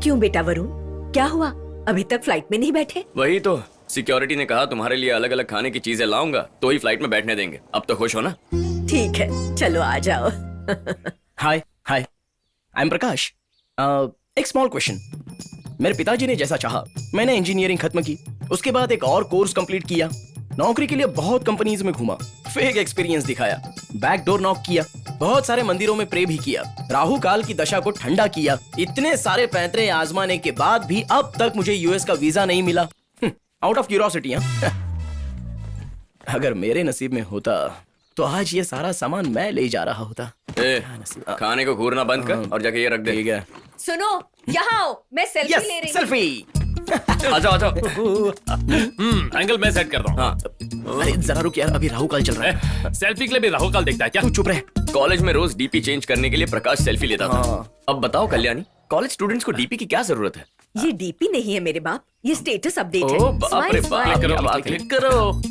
क्यों बेटा वरुण, क्या हुआ? अभी तक फ्लाइट में नहीं बैठे? वही तो, सिक्योरिटी ने कहा तुम्हारे लिए अलग अलग खाने की चीजें लाऊंगा तो ही फ्लाइट में बैठने देंगे। अब तो खुश हो ना? ठीक है, चलो आ जाओ। हाय हाय, आई एम प्रकाश। एक स्मॉल क्वेश्चन। मेरे पिताजी ने जैसा चाहा मैंने इंजीनियरिंग खत्म की, उसके बाद एक और कोर्स कंप्लीट किया, नौकरी के लिए बहुत कंपनीज में घूमा, फेक एक्सपीरियंस दिखाया, बैकडोर नॉक किया, बहुत सारे मंदिरों में प्रे भी किया, राहु काल की दशा को ठंडा किया। इतने सारे पैंतरे आजमाने के बाद भी अब तक मुझे यूएस का वीजा नहीं मिला। Out of curiosity. अगर मेरे नसीब में होता तो आज ये सारा सामान मैं ले जा रहा होता। खाने को घूरना बंद कर और जाके ये रख दे। ठीक है। सुनो, यहाँ आओ, मैं सेल्फी यस, ले रही हूँ। सेल्फी। आ जाओ आ जाओ। एंगल मैं सेट करता हूँ। हाँ, अरे जरा रुक यार, अभी राहु काल चल रहा है। सेल्फी के लिए भी राहु काल देखता है क्या? तू चुप रह। कॉलेज में रोज डीपी चेंज करने के लिए प्रकाश सेल्फी लेता था। हाँ। अब बताओ कल्याणी, कॉलेज स्टूडेंट्स को डीपी की क्या जरूरत है? ये डीपी नहीं है मेरे बाप, ये स्टेटस अपडेट ओ है। बाप रे Smile, बाप, smile। क्या बात है। क्लिक करो।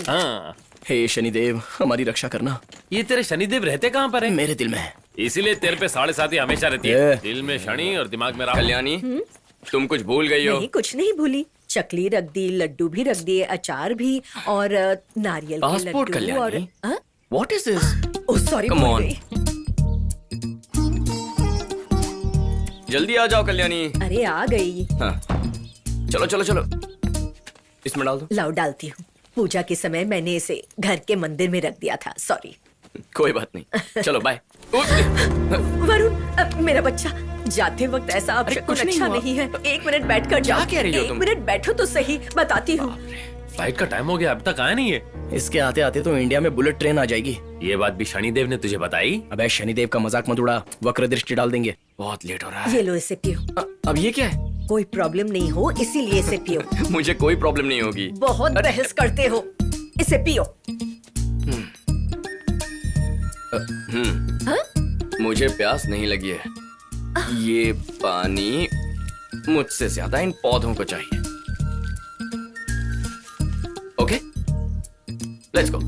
हाँ, हे शनिदेव, हमारी रक्षा करना। ये तेरे शनिदेव रहते कहाँ पर है? मेरे दिल में है। इसीलिए तेरे पे 7.5 हमेशा रहती ये। है। दिल में शनि और दिमाग में राहु। कल्याणी, तुम कुछ भूल गई हो। नहीं, कुछ नहीं भूली। चकली रख दी, लड्डू भी रख दिए, अचार भी, और नारियल के पासपोर्ट लड्डू और Kalyani, what is this? Oh sorry, Come भूल on। गई। जल्दी आ जाओ कल्याणी। अरे आ गई। हाँ, चलो चलो चलो, इसमें डाल दो। लाओ डालती हूँ। पूजा के समय मैंने इसे घर के मंदिर में रख दिया था, सॉरी। कोई बात नहीं, चलो बाय। वरुण, मेरा बच्चा, जाते वक्त ऐसा अरे, अपशकुन कुछ नहीं अच्छा हुआ। नहीं है। 1 मिनट बैठकर जाओ। क्या कह रही हो एक तुम? मिनट बैठो तो सही, बताती हूँ। फ्लाइट का टाइम हो गया, अब तक आया नहीं है। इसके आते आते तो इंडिया में बुलेट ट्रेन आ जाएगी। ये बात भी शनिदेव ने तुझे बताई? अबे शनिदेव का मजाक मत उड़ा, वक्र दृष्टि डाल देंगे। बहुत लेट हो रहा है। ये लो, इसे पियो। अब ये क्या है? कोई प्रॉब्लम नहीं हो इसीलिए इसे पियो। मुझे कोई प्रॉब्लम नहीं होगी। बहुत बहस करते हो, इसे पियो। मुझे प्यास नहीं लगी है। ये पानी मुझसे ज्यादा इन पौधों को चाहिए। Okay, let's go.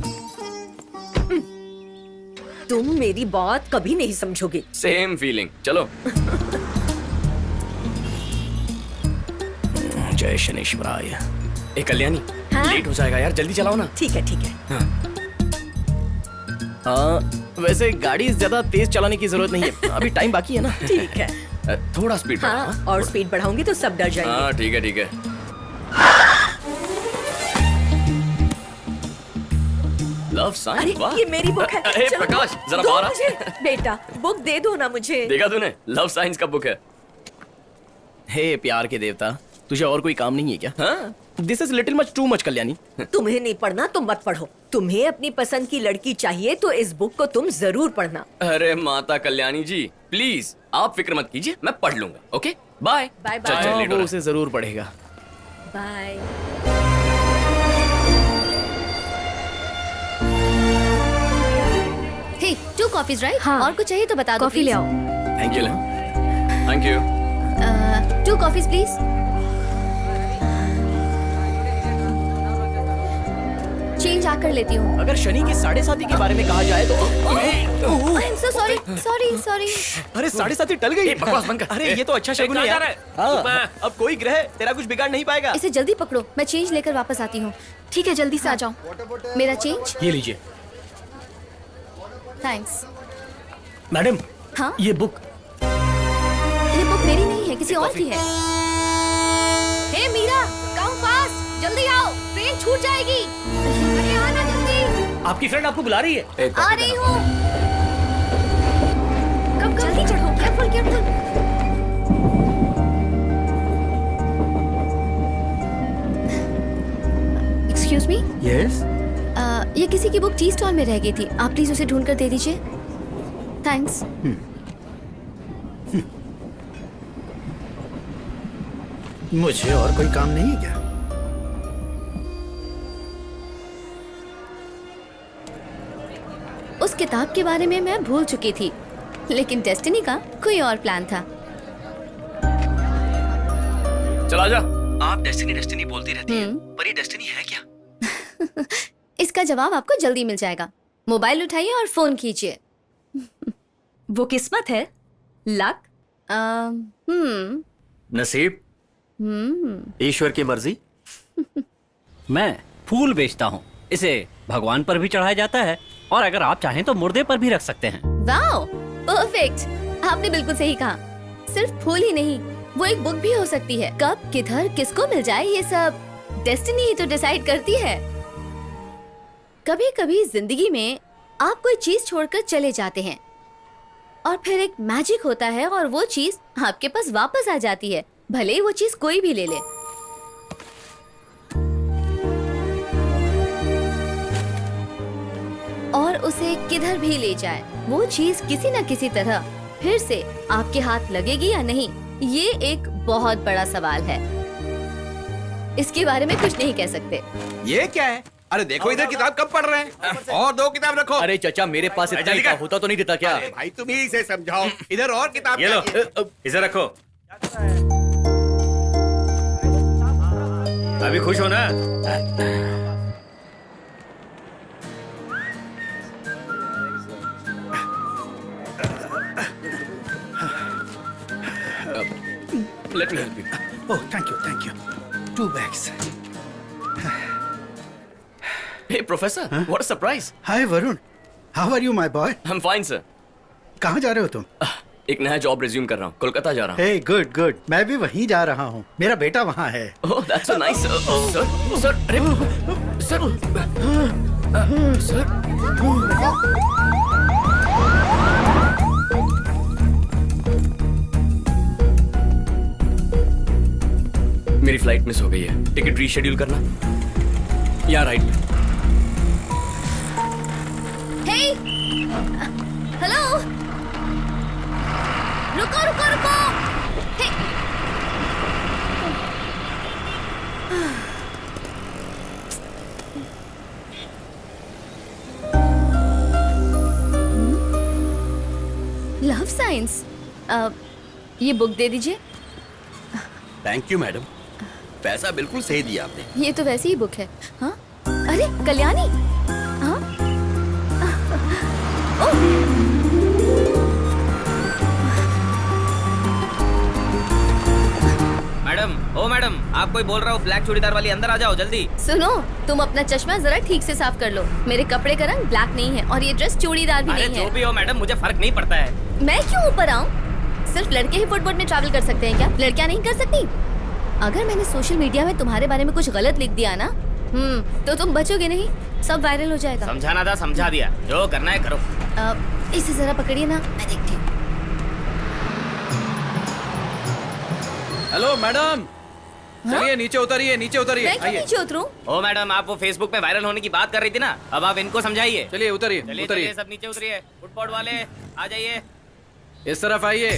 तुम मेरी बात कभी नहीं समझोगे। सेम फीलिंग, चलो। जय शनेश्वराय। ए कल्याणी, हाँ? लेट हो जाएगा यार, जल्दी चलाओ ना। ठीक है, ठीक है। वैसे गाड़ी ज्यादा तेज चलाने की जरूरत नहीं है, अभी टाइम बाकी है ना। ठीक है। थोड़ा स्पीड बढ़ाओ। हाँ, और स्पीड बढ़ाऊंगी तो सब डर जाएंगे। हाँ ठीक है ठीक है। लव साइन, अरे वाह। ये मेरी बुक है। अरे चलो, प्रकाश, जरा दो बाहर आ। मुझे। बेटा, बुक दे दो ना मुझे। देखा तूने, लव साइंस का बुक है। हे प्यार के देवता, तुझे और कोई काम नहीं है क्या? हाँ? This is little much too much Kalyani. तुम्हें नहीं पढ़ना तो मत पढ़ो। तुम्हें अपनी पसंद की लड़की चाहिए तो इस बुक को तुम जरूर पढ़ना। अरे माता कल्याणी जी, प्लीज आप फिक्र मत कीजिए, मैं पढ़ लूंगा। ओके, बाय बाय चल, बाय। चल, हाँ, लेट हो वो रहा है। उसे जरूर पढ़ेगा। बाय। हे, 2 कॉफीज राइट? हाँ। और कुछ चाहिए तो बता दो। कॉफी ले आओ। Thank you. Thank you. 2 coffees please. Change आकर लेती हूँ। अगर शनि की 7.5 के बारे में कहा जाए तो I am so sorry, sorry. अरे 7.5 टल गई। बकवास बंद कर। अरे ये तो अच्छा शगुन है कहाँ यार। जा रहा है? हाँ, सुबह। अब कोई ग्रह तेरा कुछ बिगाड़ नहीं पाएगा। इसे जल्दी पकड़ो, मैं चेंज लेकर वापस आती हूँ। ठीक है, जल्दी से आ जाओ। मेरा चेंज। ये लीजिए थैंक्स। मैडम। हाँ? ये बुक। ये बुक मेरी नहीं है, किसी और की है। हे मीरा, कम फास्ट, जल्दी आओ, ट्रेन छूट जाएगी। अरे आना जल्दी। आपकी फ्रेंड आपको बुला रही है। आ रही हूँ। कब जल्दी चढ़ो, careful careful. Excuse me, yes. ये किसी की बुक टी स्टॉल में रह गई थी, आप प्लीज उसे ढूंढ कर दे दीजिए। थैंक्स। मुझे और कोई काम नहीं है क्या? उस किताब के बारे में मैं भूल चुकी थी, लेकिन डेस्टिनी का कोई और प्लान था। चला जा। आप डेस्टिनी डेस्टिनी बोलती रहती हैं, पर ये डेस्टिनी है क्या? इसका जवाब आपको जल्दी मिल जाएगा। मोबाइल उठाइए और फोन कीजिए। वो किस्मत है, लक, नसीब, ईश्वर की मर्जी। मैं फूल बेचता हूँ, इसे भगवान पर भी चढ़ाया जाता है और अगर आप चाहें तो मुर्दे पर भी रख सकते हैं। Wow, perfect. आपने बिल्कुल सही कहा। सिर्फ फूल ही नहीं, वो एक बुक भी हो सकती है। कब, किधर, किसको मिल जाए, ये सब डेस्टिनी ही तो डिसाइड करती है। कभी कभी जिंदगी में आप कोई चीज छोड़कर चले जाते हैं और फिर एक मैजिक होता है और वो चीज आपके पास वापस आ जाती है, भले ही वो चीज कोई भी ले ले। और उसे किधर भी ले जाए, वो चीज किसी न किसी तरह फिर से आपके हाथ लगेगी या नहीं, ये एक बहुत बड़ा सवाल है। इसके बारे में कुछ नहीं कह सकते। ये क्या है? अरे देखो इधर किताब कब पढ़ रहे हैं? और 2 किताब रखो। अरे चचा, मेरे पास इतना ही था, होता तो नहीं देता क्या? अरे भाई तुम ही इसे समझाओ, इधर और किताब ये लो, चाहिए। इसे रखो। अभी खुश हो ना? Let me help you. Oh thank you 2 bags। Hey professor, what a surprise. Hi Varun, how are you my boy? I am fine sir. कहाँ जा रहे हो तुम? एक नया जॉब रिज्यूम कर रहा हूँ, कोलकाता जा रहा हूँ। हे गुड गुड, मैं भी वहीं जा रहा हूँ, मेरा बेटा वहाँ है। Oh that's so nice sir. Sir अरे सर सर मेरी फ्लाइट मिस हो गई है, टिकट रीशेड्यूल करना। या राइट। हे, हेलो, रुको रुको रुको। हे, लव साइंस। ये बुक दे दीजिए। थैंक यू मैडम, पैसा बिल्कुल सही दिया आपने। ये तो वैसी ही बुक है। हाँ, अरे कल्याणी। हाँ, ओह, मैडम, ओ मैडम, आप कोई बोल रहा हो, ब्लैक चूड़ीदार वाली अंदर आ जाओ जल्दी। सुनो, तुम अपना चश्मा जरा ठीक से साफ कर लो। मेरे कपड़े का रंग ब्लैक नहीं है और ये ड्रेस चूड़ीदार भी अरे नहीं जो है। भी हो मैडम, मुझे फर्क नहीं पड़ता है। मैं क्यों ऊपर आऊँ? सिर्फ लड़के ही फुटबोर्ड में ट्रैवल कर सकते हैं क्या? लड़कियाँ नहीं कर सकती? अगर मैंने सोशल मीडिया में तुम्हारे बारे में कुछ गलत लिख दिया ना, तो तुम बचोगे नहीं, सब वायरल हो जाएगा। समझाना था, समझा दिया, जो करना है करो। इसे जरा पकड़िए ना, मैं देखती हूँ। हेलो मैडम, चलिए नीचे उतरिए, नीचे उतरिए। मैं क्यों नीचे उतरूं? ओ मैडम, आप वो फेसबुक पे वायरल होने की बात कर रही थी ना, अब आप इनको समझाइए। चलिए उतरिए, चलिए उतरिए। चलिए, सब नीचे उतरिए। फुटबॉल वाले आ जाइए, इस तरफ आइए।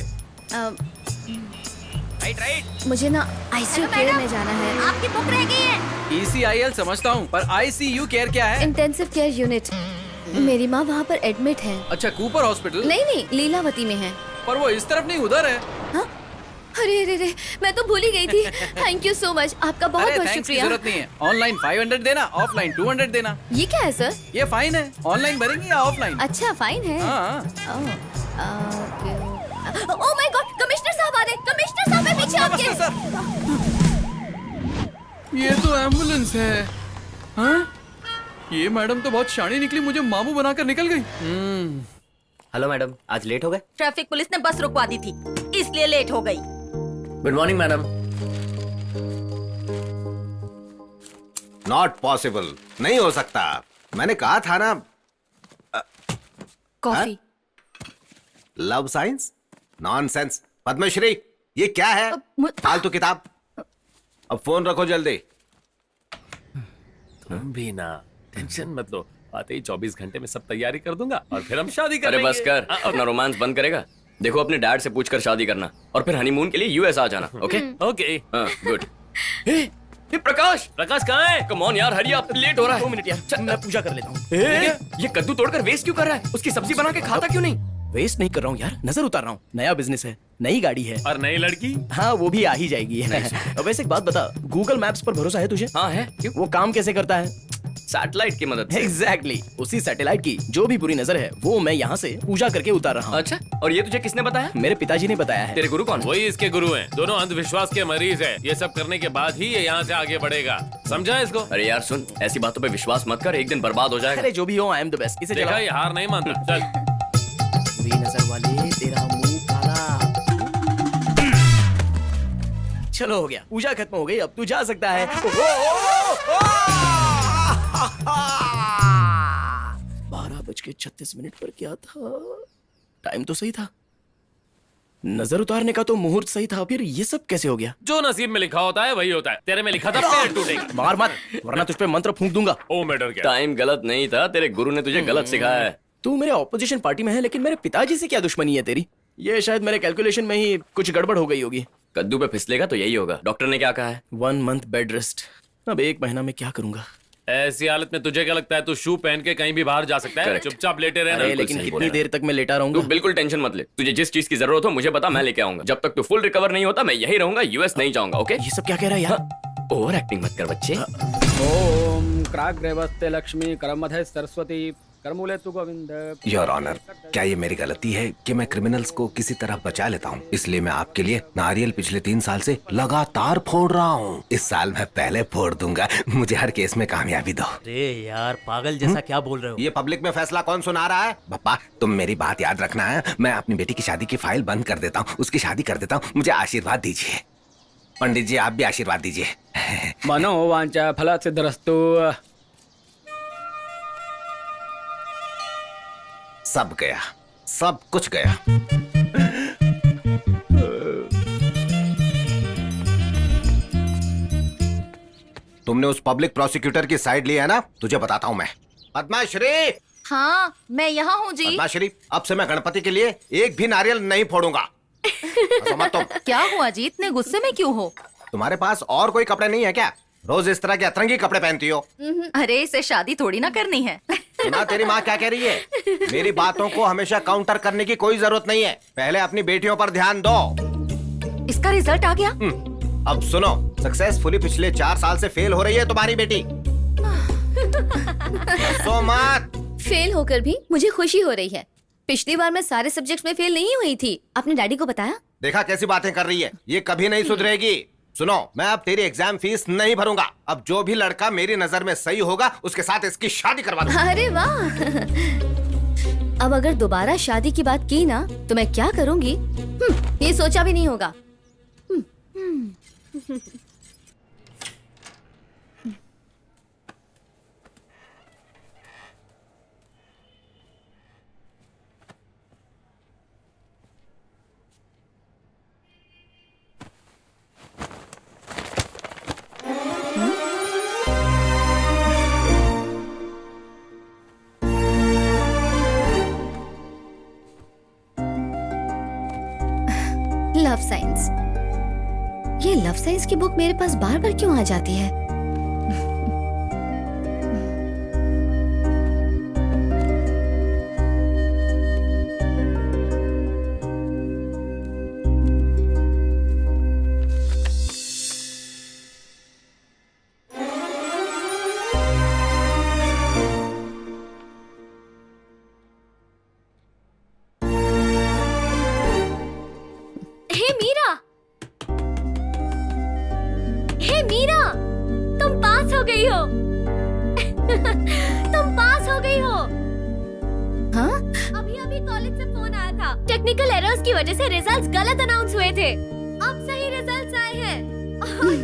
Right right. मुझे ना आईसीयू केयर में जाना है। आपकी बुक रह गई है। ECIL समझता हूँ, पर ICU केयर क्या है? Intensive care unit. मेरी माँ वहाँ पर एडमिट है। अच्छा, कूपर हॉस्पिटल? नहीं नहीं, लीलावती में है। पर वो इस तरफ नहीं, उधर है। हाँ? अरे अरे अरे, मैं तो भूल ही गई थी। थैंक यू सो मच, आपका बहुत अरे बहुत थैंक्स की शुक्रिया। जरूरत नहीं है। ऑनलाइन 500 देना, ऑफलाइन 200 देना। ये क्या है सर? ये फाइन है। ऑनलाइन भरेंगे या ऑफलाइन? अच्छा, फाइन है। हाँ। ओह माय गॉड, कमिश्नर साहब आ रहे। कमिश्नर साहब है पीछे आपके। नमस्ते सर। ये तो एम्बुलेंस है। हाँ? ये मैडम तो बहुत शानी निकली, मुझे मामू बनाकर निकल गई। हेलो मैडम, आज लेट हो गए? ट्रैफिक पुलिस ने बस रुकवा दी थी, इसलिए लेट हो गई। Good morning madam. Not possible, नहीं हो सकता। मैंने कहा था ना। Coffee. Love science? Nonsense. Padmashri, ये क्या है? फालतू किताब। अब फोन रखो जल्दी। तुम भी ना टेंशन मत लो, आते ही 24 घंटे में सब तैयारी कर दूंगा और फिर हम शादी कर अरे लेंगे। बस कर, अपना रोमांस बंद करेगा। देखो, अपने डैड से पूछकर शादी करना और फिर हनीमून के लिए यूएस आ जाना। Okay okay. गुड। ये प्रकाश, प्रकाश कहाँ है? कम ऑन यार, हरी, आप लेट हो रहा है। 2 मिनट यार, चल मैं पूजा कर लेता हूँ। ये कद्दू तोड़कर वेस्ट क्यों कर रहा है? उसकी सब्जी बना के खाता क्यों नहीं? वेस्ट नहीं कर रहा हूँ यार, नजर उतार रहा हूँ। नया बिजनेस है, नई गाड़ी है। और नई लड़की? हाँ, वो भी आ ही जाएगी। वैसे एक बात बता, गूगल मैप्स पर भरोसा है तुझे? हाँ है। क्यों? वो काम कैसे करता है? सैटेलाइट की मदद से। एग्जैक्टली उसी सैटेलाइट की जो भी बुरी नजर है वो मैं यहाँ से पूजा करके उतार रहा हूँ। अच्छा, और ये तुझे किसने बताया? मेरे पिताजी ने बताया है। तेरे गुरु कौन? वही इसके गुरु हैं। दोनों अंधविश्वास के मरीज हैं। ये सब करने के बाद ही ये यहाँ से आगे बढ़ेगा। समझा इसको? अरे यार सुन, ऐसी बातों पे विश्वास मत कर, एक दिन बर्बाद हो जाएगा। अरे जो भी हो, आई एम द बेस्ट। इसे देखा, चलाओ। ये हार नहीं मानता। चल। बुरी नजर वाले, तेरा मुंह काला। चलो हो गया, पूजा खत्म हो गई, अब तू जा सकता है। 12:36 पर क्या था? टाइम तो सही था, नजर उतारने का तो मुहूर्त सही था, फिर ये सब कैसे हो गया? जो नसीब में लिखा होता है वही होता है। तेरे में लिखा था पेड़ टूटेगा। मार मत, वरना तुझ पे मंत्र फूंक दूंगा। ओ मैं डर गया। टाइम गलत नहीं था, तेरे गुरु ने तुझे गलत सिखाया है। तू मेरे ऑपोजिशन पार्टी में है, लेकिन मेरे पिताजी से क्या दुश्मनी है तेरी? ये शायद मेरे कैलकुलेशन में ही कुछ गड़बड़ हो गई होगी। कद्दू पे फिसलेगा तो यही होगा। डॉक्टर ने क्या कहा है? 1 मंथ बेड रेस्ट। अब 1 महीना में क्या करूंगा? ऐसी हालत में तुझे क्या लगता है तू शू पहन के कहीं भी बाहर जा सकता है? Correct. चुपचाप लेटे रहना। अरे लेकिन सही कितनी बोला। देर तक मैं लेटा तू रहूंगा? बिल्कुल टेंशन मत ले, तुझे जिस चीज की जरूरत हो मुझे बता, मैं लेके आऊंगा। जब तक तू फुल रिकवर नहीं होता मैं यही रहूंगा, यूएस नहीं जाऊंगा। ओके? ये सब क्या कह रहा है यार? ओवर एक्टिंग मत कर बच्चे। ओम क्राग्रेवस्ते लक्ष्मी करमधे सरस्वती करमूले तु गोविंद। योर ऑनर, क्या ये मेरी गलती है कि मैं क्रिमिनल्स को किसी तरह बचा लेता हूँ? इसलिए मैं आपके लिए नारियल पिछले 3 साल से लगातार फोड़ रहा हूँ। इस साल मैं पहले फोड़ दूंगा। मुझे हर केस में कामयाबी दो। अरे यार पागल जैसा क्या बोल रहे हो? ये पब्लिक में फैसला कौन सुना रहा है? पापा तुम मेरी बात याद रखना है। मैं अपनी बेटी की शादी की फाइल बंद कर देता हूँ, उसकी शादी कर देता हूँ। मुझे आशीर्वाद दीजिए। पंडित जी आप भी आशीर्वाद दीजिए। मनोवांचा फलसिद्धिरस्तु। सब गया, सब कुछ गया। तुमने उस पब्लिक प्रोसिक्यूटर की साइड ली है ना? तुझे बताता हूँ मैं। पद्माश्री, हाँ मैं यहाँ हूँ जी। पद्माश्री, अब से मैं गणपति के लिए एक भी नारियल नहीं फोड़ूंगा। मत तुम। क्या हुआ जी, इतने गुस्से में क्यों हो? तुम्हारे पास और कोई कपड़े नहीं है क्या? रोज इस तरह के अतरंगी कपड़े पहनती हो। अरे इसे शादी थोड़ी ना करनी है। सुना तेरी माँ क्या कह रही है? मेरी बातों को हमेशा काउंटर करने की कोई जरूरत नहीं है। पहले अपनी बेटियों पर ध्यान दो। इसका रिजल्ट आ गया? अब सुनो, सक्सेसफुली पिछले 4 साल से फेल हो रही है तुम्हारी बेटी। सो मत। फेल होकर भी मुझे खुशी हो रही है। पिछली बार मैं सारे सब्जेक्ट्स में फेल नहीं हुई थी। अपने डैडी को बताया? देखा कैसी बातें कर रही है, ये कभी नहीं सुधरेगी। सुनो, मैं अब तेरी एग्जाम फीस नहीं भरूंगा। अब जो भी लड़का मेरी नजर में सही होगा उसके साथ इसकी शादी करवा दूंगा। अरे वाह। अब अगर दोबारा शादी की बात की ना तो मैं क्या करूंगी ये सोचा भी नहीं होगा। Love science. ये लव साइंस की बुक मेरे पास बार बार क्यों आ जाती है? तुम पास हो गई हो। तुम पास हो गई हो। हाँ? अभी अभी कॉलेज से फोन आया था। टेक्निकल एरर्स की वजह से रिजल्ट्स गलत अनाउंस हुए थे। अब सही रिजल्ट्स आए हैं।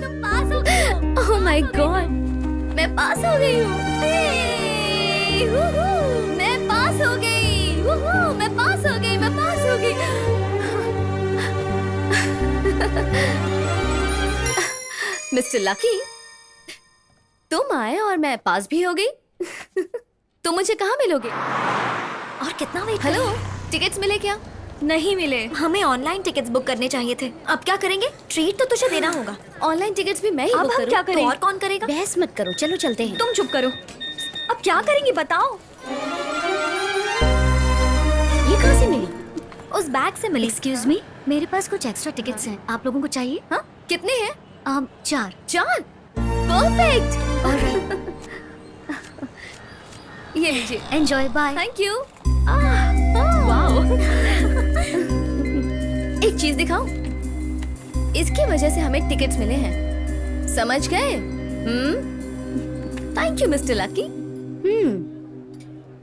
तुम पास हो गई हो। ओह माय गॉड, मैं पास हो गई हूँ। मैं पास हो गई। मैं पास हो गई। मैं पास हो गई। मिस्टर लकी, तुम आए और मैं पास भी हो गई। तुम मुझे कहाँ मिलोगे? और कितना वेट? हेलो, टिकट्स मिले क्या? नहीं मिले। हमें ऑनलाइन टिकट्स बुक करने चाहिए थे। अब क्या करेंगे? ट्रीट तो तुझे देना होगा। ऑनलाइन टिकट्स भी मैं ही अब बुक हम करूं? क्या करें? तो और कौन करेगा? बहस मत करो, चलो चलते हैं। तुम चुप करो। अब क्या करेंगे बताओ? ये कहाँ से मिली? उस बैग से मिली। एक्सक्यूज मी, मेरे पास कुछ एक्स्ट्रा टिकट्स हैं। आप लोगों को चाहिए? हाँ, कितने हैं? 4। परफेक्ट। ऑलराइट। ये लीजिए। Enjoy, bye. Thank you. Wow. एक चीज दिखाऊं? इसकी वजह से हमें टिकट्स मिले हैं, समझ गए? Thank you mister lucky.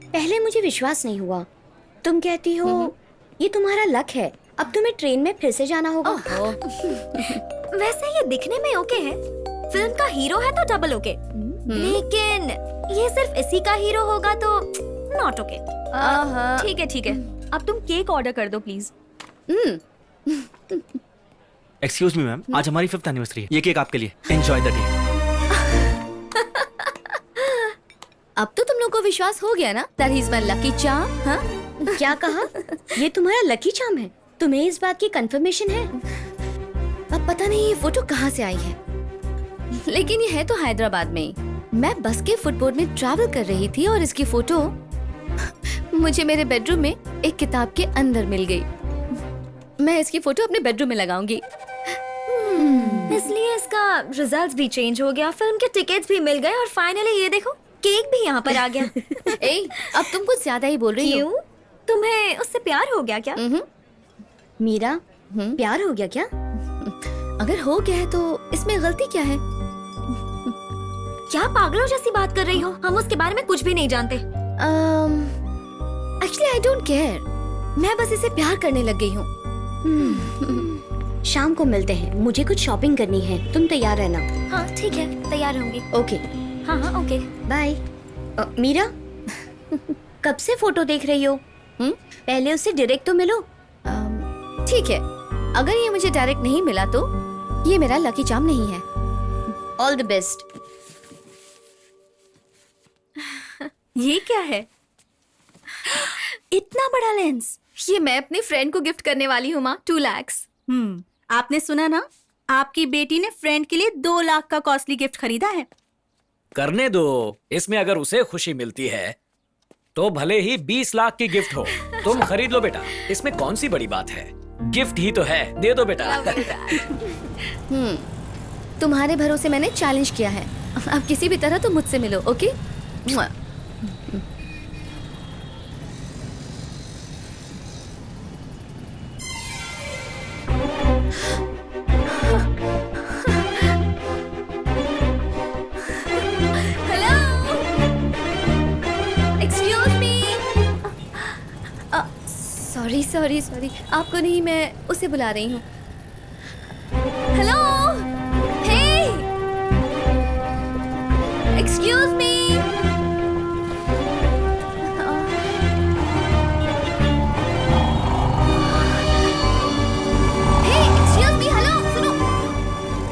पहले मुझे विश्वास नहीं हुआ। तुम कहती हो ये तुम्हारा लक है। अब तुम्हें ट्रेन में फिर से जाना होगा। वैसे ये दिखने में ओके है, फिल्म का हीरो है तो डबल ओके, लेकिन ये सिर्फ इसी का हीरो होगा तो नॉट ओके। ठीक है ठीक है। अब तुम केक ऑर्डर कर दो प्लीज। एक्सक्यूज मी मैम, आज हमारी 5th एनिवर्सरी है। ये केक आपके लिए। Enjoy the day. अब तो तुम लोग को विश्वास हो गया ना that he is my lucky charm? हाँ? क्या कहा? ये तुम्हारा लकी चार्म है? तुम्हें इस बात की कंफर्मेशन है? अब पता नहीं ये फोटो कहाँ से आई है, लेकिन ये है तो हैदराबाद में ही। मैं बस के फुटबोर्ड में ट्रैवल कर रही थी और इसकी फोटो मुझे मेरे बेडरूम में एक किताब के अंदर मिल गई। मैं इसकी फोटो अपने बेडरूम में लगाऊंगी। इसलिए इसका रिजल्ट्स भी चेंज हो गया, फिल्म के टिकट्स भी मिल गए और फाइनली ये देखो केक भी यहाँ पर आ गया। ए, अब तुम कुछ ज्यादा ही बोल रही हो। क्यों? तुम्हें उससे प्यार हो गया क्या? मीरा, प्यार हो गया क्या? अगर हो गया है तो इसमें गलती क्या है? क्या पागलों जैसी बात कर रही हो? हम उसके बारे में कुछ भी नहीं जानते। Actually I don't care. मैं बस इसे प्यार करने लग गई हूँ। शाम को मिलते हैं, मुझे कुछ शॉपिंग करनी है। तुम तैयार रहना। हाँ ठीक है, तैयार होंगी। ओके। हाँ हाँ ओके, बाय। मीरा, कब से फोटो देख रही हो? पहले उससे डायरेक्ट तो मिलो। ठीक है, अगर ये मुझे डायरेक्ट नहीं मिला तो ये मेरा लकी चार्म नहीं है। All the best. ये क्या है? इतना बड़ा लेंस। ये मैं अपनी फ्रेंड को गिफ्ट करने वाली हूँ माँ। 2 लाख। आपने सुना ना, आपकी बेटी ने फ्रेंड के लिए 2 लाख का कॉस्टली गिफ्ट खरीदा है। करने दो, इसमें अगर उसे खुशी मिलती है तो भले ही 20 लाख की गिफ्ट हो। तुम खरीद लो बेटा, इसमें कौन सी बड़ी बात है। गिफ्ट ही तो है, दे दो बेटा। तुम्हारे भरोसे मैंने चैलेंज किया है, अब किसी भी तरह तो मुझसे मिलो, ओके? सॉरी सॉरी, आपको नहीं, मैं उसे बुला रही हूँ। हेलो, हे, एक्सक्यूज मी। हे, एक्सक्यूज मी, हेलो, सुनो।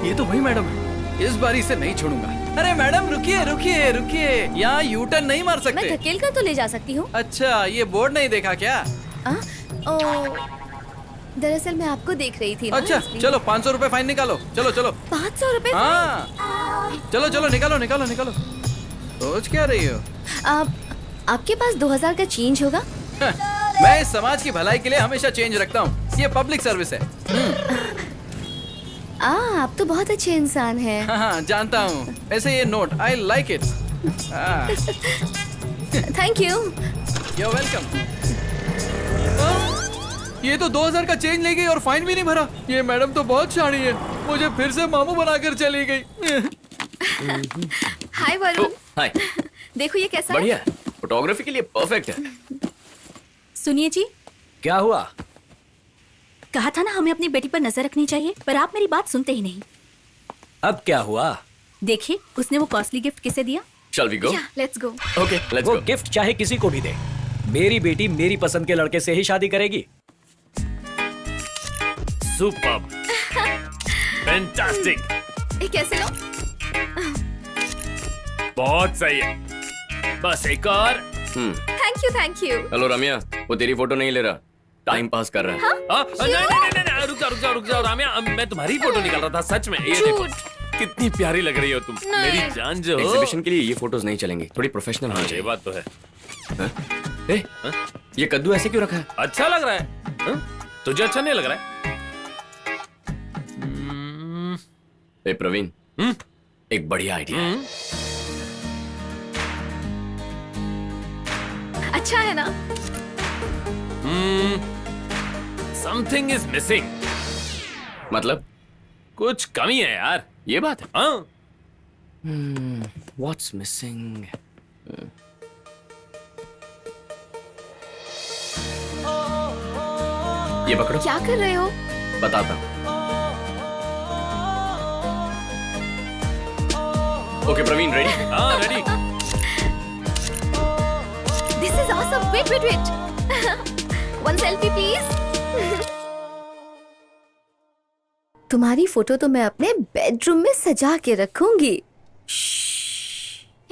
ये तो वही मैडम है, इस बार इसे नहीं छोड़ूंगा। अरे मैडम रुकिए रुकिए रुकिए, यहाँ यू टर्न नहीं मार सकते। मैं धकेल कर तो ले जा सकती हूँ। अच्छा, ये बोर्ड नहीं देखा क्या? दरअसल मैं आपको देख रही थी ना। अच्छा चलो 500 रुपए फाइन निकालो। चलो चलो। 500 रुपए? हाँ चलो चलो, निकालो निकालो निकालो। सोच क्या रही हो? आपके पास 2000 का चेंज होगा? मैं इस समाज की भलाई के लिए हमेशा चेंज रखता हूँ, ये पब्लिक सर्विस है। आप तो बहुत अच्छे इंसान हैं। हाँ जानता हूँ। ऐसे ये note, I like it. Thank you. You're welcome। ये तो 2000 का चेंज ले गई और फाइन भी नहीं भरा। ये मैडम तो बहुत शानी है, मुझे फिर से मामू बनाकर चली गई। हाय वरुण। हाय। देखो ये कैसा बढ़िया है, फोटोग्राफी के लिए परफेक्ट है। सुनिए जी। क्या हुआ? कहा था ना हमें अपनी बेटी पर नजर रखनी चाहिए, पर आप मेरी बात सुनते ही नहीं। अब क्या हुआ? देखिए उसने वो कॉस्टली गिफ्ट किसे दिया। Shall we go? Yeah, let's go. Okay, let's वो go. गिफ्ट चाहे किसी को भी दे, मेरी बेटी मेरी पसंद के लड़के से ही शादी करेगी। सुपर्ब, फैंटास्टिक, ये कैसे लो? बहुत सही है। बस एक और। Thank you. हेलो रम्या, वो तेरी फोटो नहीं ले रहा, टाइम पास कर रहा है। नहीं, रुक जाओ राम्या, मैं तुम्हारी फोटो निकाल रहा था सच में। ये देखो कितनी प्यारी लग रही हो तुम, मेरी जान जो। एग्जीबिशन के लिए ये फोटोज नहीं चलेंगी, थोड़ी प्रोफेशनल होनी चाहिए। ये बात तो है। ये कद्दू ऐसे क्यों रखा है? अच्छा लग रहा है। तुझे अच्छा नहीं लग रहा है? प्रवीण, एक बढ़िया आइडिया है। अच्छा है ना? Something is missing. मतलब कुछ कमी है यार। ये बात है। हाँ। What's missing? ये पकड़ो। क्या कर रहे हो? बताता हूँ। Okay Praveen, ready? हाँ ready. This is awesome. Wait. One selfie, please. तुम्हारी फोटो तो मैं अपने बेडरूम में सजा के रखूंगी।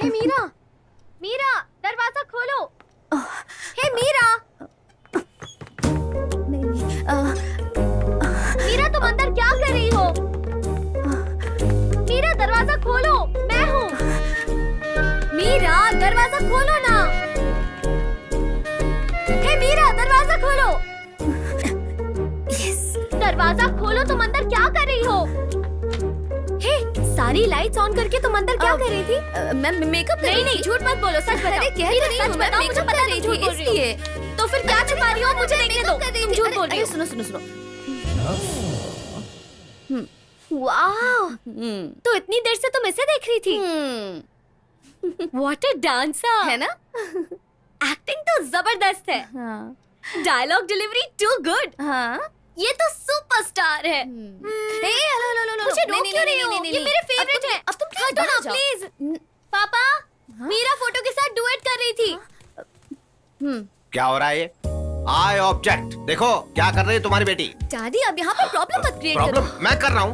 हे मीरा, दरवाजा खोलो। हे मीरा, मीरा तुम अंदर क्या कर रही हो? मीरा दरवाजा खोलो, मैं हूँ। मीरा दरवाजा खोलो ना। हे मीरा दरवाजा खोलो। यस, दरवाजा खोलो, तुम अंदर क्या कर रही हो? हे, सारी लाइट्स ऑन करके तुम अंदर क्या कर रही थी? मैं मेकअप नहीं, झूठ मत बोलो, सच बताओ। अरे कह रही हूँ मैं, मुझे पता नहीं थी इसलिए। तो फिर क्या छुपा रही हो? मुझे देखने दो। तुम झूठ बोल रही हो। सुनो। वाह, तो इतनी देर से तुम इसे देख रही थी? What a dancer, है ना? एक्टिंग तो जबरदस्त है। Dialogue delivery too good. ये तो सुपरस्टार है। हेलो, मुझे रोक क्यों रही हो? ये मेरे फेवरेट है। अब तुम हटो ना प्लीज। पापा, मीरा फोटो के साथ डुएट कर रही थी। क्या हो रहा है ये? I object. देखो क्या कर रही है तुम्हारी बेटी। डैडी, अब यहाँ पे प्रॉब्लम मत क्रिएट प्रॉब्लम करो। मैं कर रहा हूँ।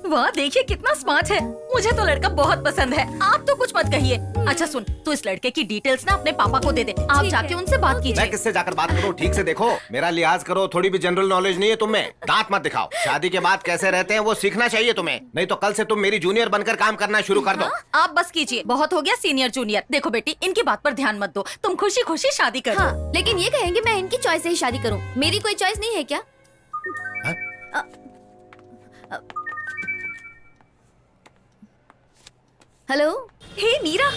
वाह, देखिए कितना स्मार्ट है। मुझे तो लड़का बहुत पसंद है। आप तो कुछ मत कहिए। अच्छा सुन, तू इस लड़के की डिटेल्स ना अपने पापा को दे दे। आप जाके उनसे बात मैं कीजिए। किससे जाकर बात करूं? ठीक से देखो, मेरा लिहाज करो। थोड़ी भी जनरल नॉलेज नहीं है तुम में। दांत मत दिखाओ। शादी के बाद कैसे रहते हैं वो सीखना चाहिए तुम्हें, नहीं तो कल से तुम मेरी जूनियर बनकर काम करना शुरू कर दो। आप बस कीजिए, बहुत हो गया सीनियर जूनियर। देखो बेटी, इनकी बात पर ध्यान मत दो। तुम खुशी खुशी शादी करो। हाँ, लेकिन ये कहेंगे मैं इनकी चॉइस से ही शादी करूं। मेरी कोई चॉइस नहीं है क्या? हेलो। हे मीरा,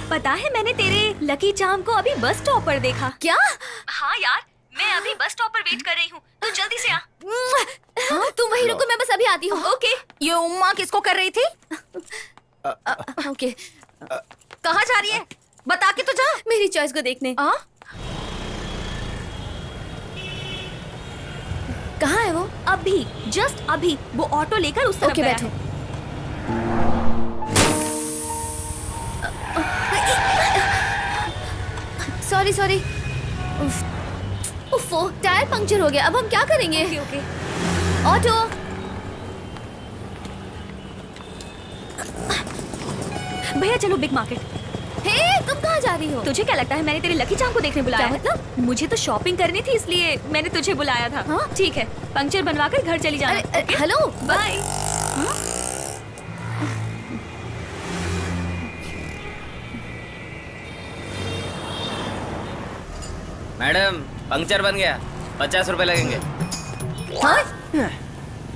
पता है मैंने तेरे लकी चार्म को अभी बस स्टॉप पर देखा। क्या? हाँ यार, मैं अभी बस स्टॉप पर वेट कर रही हूँ, तो जल्दी से आ। हाँ, तुम वहीं रुको, मैं बस अभी आती हूँ। ओके। ये उम्मा किसको कर रही थी? ओके। कहाँ जा रही है? बता के तो जा। मेरी चॉइस को देखने। कहाँ है वो? अभी, जस्ट अभी वो ऑटो लेकर उस तरफ ओके, गया बैठो। है। सॉरी। उफ, टायर पंक्चर हो गया। अब हम क्या करेंगे? ओके। ऑटो। भैया चलो बिग मार्केट। हे, तुम कहाँ जा रही हो? तुझे क्या लगता है मैंने तेरे लकी चार्म को देखने बुलाया क्या है? मतलब? मुझे तो शॉपिंग करनी थी, इसलिए मैंने तुझे बुलाया था। हाँ? ठीक है, पंक्चर बनवा कर घर चली जाना। अरे, हेलो, बाय। मैडम पंक्चर बन गया, 50 रुपए लगेंगे।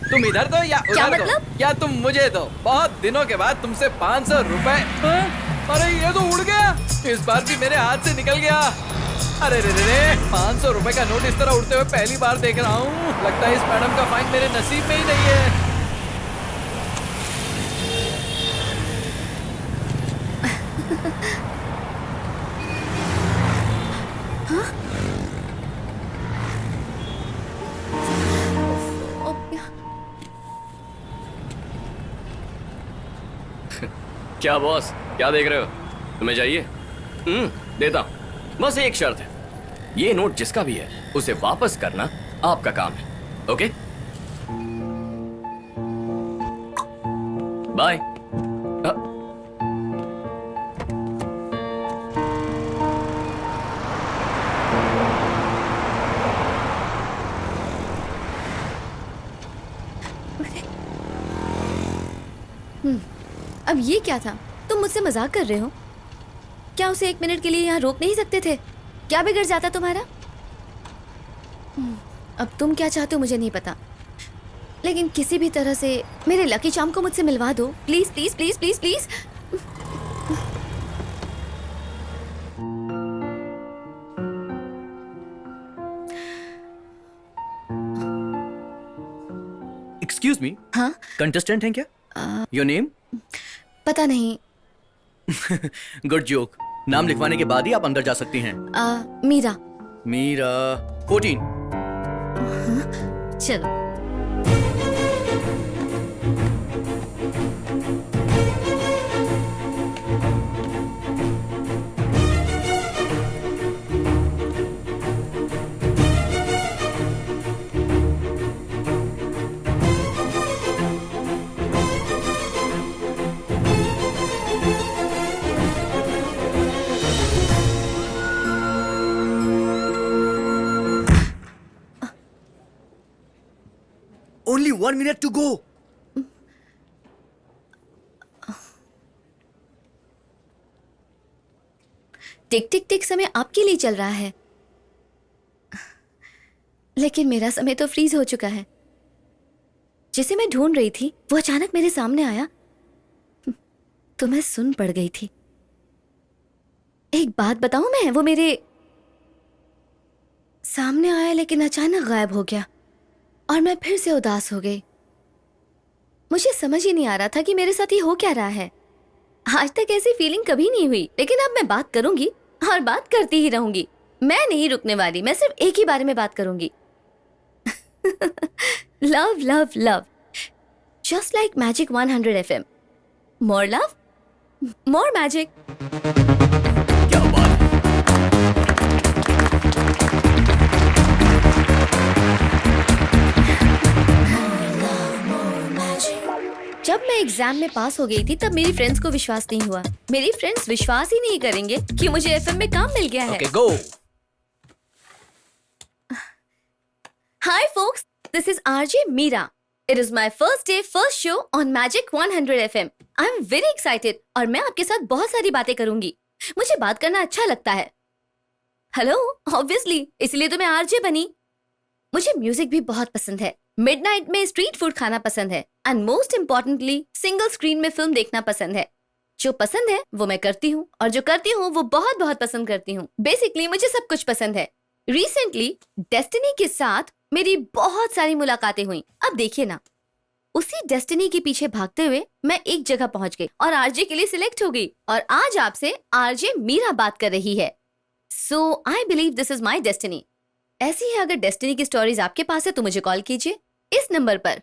तुम इधर दो या क्या उधर मतलब? दो, या तुम मुझे दो। बहुत दिनों के बाद तुमसे 500 रुपए। अरे ये तो उड़ गया। इस बार भी मेरे हाथ से निकल गया। अरे रे 500 रुपए का नोट इस तरह उड़ते हुए पहली बार देख रहा हूँ। लगता है इस मैडम का फाइन मेरे नसीब में ही नहीं है। क्या बॉस, क्या देख रहे हो? तुम्हें चाहिए? देता हूं। बस एक शर्त है, ये नोट जिसका भी है उसे वापस करना आपका काम है। Okay, bye. अब ये क्या था? तुम मुझसे मजाक कर रहे हो? क्या उसे 1 मिनट के लिए यहाँ रोक नहीं सकते थे? क्या बिगड़ जाता तुम्हारा? अब तुम क्या चाहते हो मुझे नहीं पता, लेकिन किसी भी तरह से मेरे लकी चार्म को मुझसे मिलवा दो please please please please please. Excuse me, हाँ कंटेस्टेंट हैं क्या? Your name? पता नहीं। Good joke. नाम लिखवाने के बाद ही आप अंदर जा सकती हैं। मीरा। मीरा 14। चलो। Only 1 minute to go. टिक टिक टिक समय आपके लिए चल रहा है, लेकिन मेरा समय तो फ्रीज हो चुका है। जिसे मैं ढूंढ रही थी वो अचानक मेरे सामने आया तो मैं सुन पड़ गई थी। एक बात बताऊं, मैं वो मेरे सामने आया लेकिन अचानक गायब हो गया और मैं फिर से उदास हो गई। मुझे समझ ही नहीं आ रहा था कि मेरे साथ ये हो क्या रहा है। आज तक ऐसी फीलिंग कभी नहीं हुई, लेकिन अब मैं बात करूंगी और बात करती ही रहूंगी। मैं नहीं रुकने वाली, मैं सिर्फ एक ही बारे में बात करूंगी। Love love love, just like magic 100 FM। More love, मोर मैजिक। क्या बात है? जब मैं एग्जाम में पास हो गई थी तब मेरी फ्रेंड्स को विश्वास नहीं हुआ। मेरी फ्रेंड्स विश्वास ही नहीं करेंगे कि मुझे एफएम में काम मिल गया है। Okay, go. Hi folks, this is RJ Meera. It is my first day, first show on Magic 100 FM. I'm very excited और मैं आपके साथ बहुत सारी बातें करूंगी। मुझे बात करना अच्छा लगता है। हेलो, ऑब्वियसली इसलिए तो मैं आरजे बनी। मुझे म्यूजिक भी बहुत पसंद है। मिडनाइट में स्ट्रीट फूड खाना पसंद है and most importantly single screen में फिल्म देखना पसंद है। जो पसंद है वो मैं करती हूँ और जो करती हूँ वो बहुत बहुत पसंद करती हूँ। बेसिकली मुझे सब कुछ पसंद है। रिसेंटली डेस्टिनी के साथ मेरी बहुत सारी मुलाकातें हुई। अब देखिए ना, उसी डेस्टिनी के पीछे भागते हुए मैं एक जगह पहुंच गई और आरजे के लिए सिलेक्ट हो गई और आज आपसे आरजे मीरा बात कर रही है। So I believe this is my destiny. ऐसी है अगर डेस्टिनी की स्टोरीज आपके पास है तो मुझे कॉल कीजिए इस नंबर पर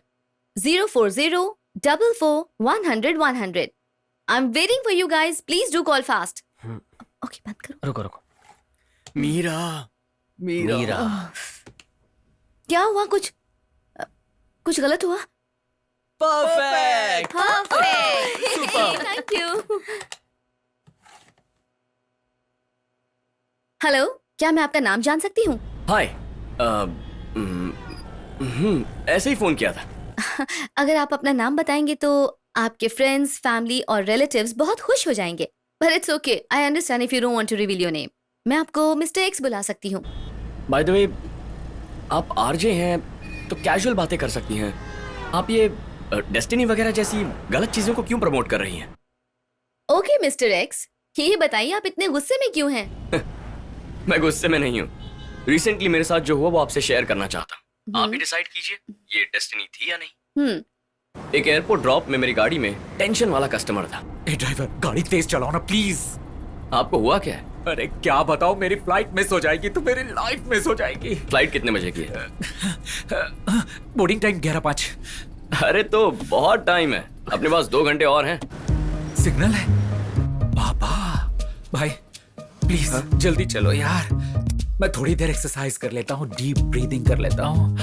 040441100. I'm waiting for you guys. Please do call fast. Okay, बंद करो। रुको। मीरा, मीरा। क्या हुआ? कुछ गलत हुआ? परफेक्ट। Thank you. हेलो, क्या मैं आपका नाम जान सकती हूँ? हाय, ऐसे ही फोन किया था। अगर आप अपना नाम बताएंगे तो आपके फ्रेंड्स, फैमिली और रिलेटिव्स बहुत खुश हो जाएंगे। But it's okay. I understand if you don't want to reveal your name. मैं आपको मिस्टर एक्स बुला सकती हूँ। बाय द वे, आप आरजे हैं तो कैजुअल बातें कर सकती हैं। आप ये डेस्टिनी वगैरह जैसी गलत चीजों को क्यों प्रमोट कर रही हैं? ओके मिस्टर एक्स, ये बताइए आप इतने गुस्से में क्यों हैं? मैं गुस्से में नहीं हूँ। रिसेंटली मेरे साथ जो हुआ वो आपसे शेयर करना चाहता हूँ। आप ही डिसाइड कीजिए ये डेस्टिनी थी या नहीं। एक एयरपोर्ट ड्रॉप में मेरी गाड़ी में टेंशन वाला कस्टमर था। ए ड्राइवर, गाड़ी तेज चलाओ ना प्लीज। आपको हुआ क्या है? अरे क्या बताओ, मेरी फ्लाइट मिस हो जाएगी तो मेरी लाइफ मिस हो जाएगी। फ्लाइट कितने बजे की है? Boarding time 11:05। अरे तो बहुत टाइम है, अपने पास 2 घंटे और हैं। सिग्नल है बाबा। भाई प्लीज जल्दी चलो यार, मैं थोड़ी देर एक्सरसाइज कर लेता हूँ, डीप ब्रीदिंग कर लेता हूँ।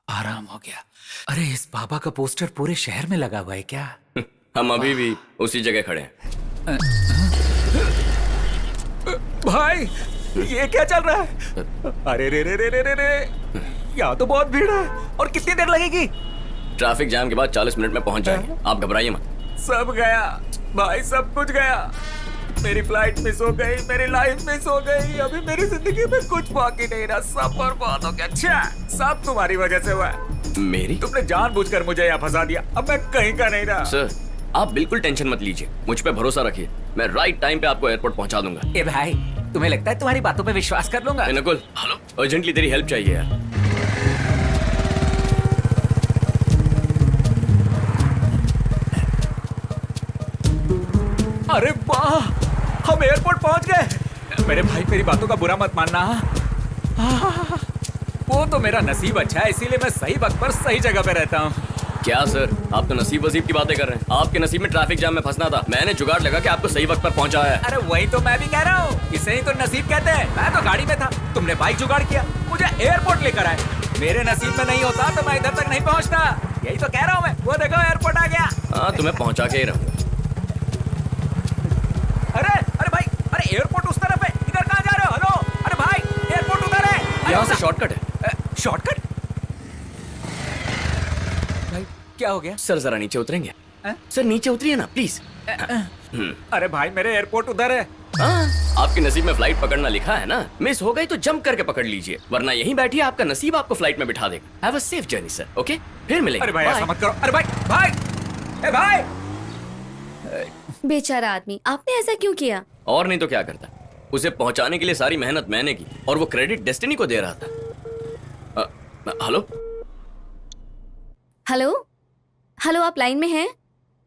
आराम हो गया। अरे इस बाबा का पोस्टर पूरे शहर में लगा हुआ है क्या? हम अभी भी उसी जगह खड़े हैं। भाई ये क्या चल रहा है? अरे रे रे रे रे रे रे, यहाँ तो बहुत भीड़ है। और कितनी देर लगेगी? ट्रैफिक जाम के बाद 40 मिनट में पहुंच जाएंगे। आप घबराइए मत। सब गया भाई, सब कुछ गया। मेरी फ्लाइट मिस हो गई, मेरी लाइफ मिस हो गई, अभी मेरी जिंदगी में कुछ बाकी नहीं रहा, सब बर्बाद हो गया। अच्छा, सब तुम्हारी वजह से हुआ है। मेरी? तुमने जानबूझकर मुझे यहाँ फंसा दिया, अब मैं कहीं का नहीं रहा। सर, आप बिल्कुल टेंशन मत लीजिए, मुझ पे भरोसा रखिए, मैं राइट टाइम पे आपको एयरपोर्ट पहुंचा दूंगा। ए भाई, तुम्हें लगता है तुम्हारी बातों पे विश्वास कर लूंगा? ए नकुल, हेलो, अर्जेंटली तेरी हेल्प चाहिए यार। अरे वाह, हम एयरपोर्ट पहुंच गए। मेरे भाई मेरी बातों का बुरा मत मानना। वो तो मेरा नसीब अच्छा है, इसीलिए मैं सही वक्त पर सही जगह पे रहता हूँ। क्या सर, आप तो नसीब वसीब की बातें कर रहे हैं। आपके नसीब में ट्रैफिक जाम में फंसना था, मैंने जुगाड़ लगा के आपको सही वक्त पर पहुंचाया है। अरे वही तो मैं भी कह रहा हूँ, इसे ही तो नसीब कहते हैं। मैं तो गाड़ी में था, तुमने बाइक जुगाड़ किया, मुझे एयरपोर्ट लेकर आए। मेरे नसीब में नहीं होता तो मैं इधर तक नहीं पहुँचता। यही तो कह रहा हूँ मैं। वो देखो एयरपोर्ट आ गया। हाँ, तुम्हें पहुंचा के ही रहूंगा। अरे अरे भाई, अरे एयरपोर्ट उस तरफ है, इधर कहाँ जा रहे हो? हेलो, अरे भाई एयरपोर्ट उधर है। यहाँ से शॉर्टकट है। शॉर्टकट? भाई क्या हो गया? सर जरा नीचे उतरेंगे? सर नीचे उतरिए ना प्लीज। अरे भाई मेरे एयरपोर्ट उधर है। आपके नसीब में फ्लाइट पकड़ना लिखा है ना, मिस हो गई तो जंप करके पकड़ लीजिए, वरना यहीं बैठिए, आपका नसीब आपको फ्लाइट में बिठा देगा। Have a safe journey sir, okay? फिर मिलेंगे। अरे भाई ऐसा मत करो। अरे भाई भाई, ए भाई। बेचारा आदमी, आपने ऐसा क्यों किया? और नहीं तो क्या करता, उसे पहुंचाने के लिए सारी मेहनत मैंने की और वो क्रेडिट डेस्टिनी को दे रहा था। हेलो हेलो हेलो, आप लाइन में हैं?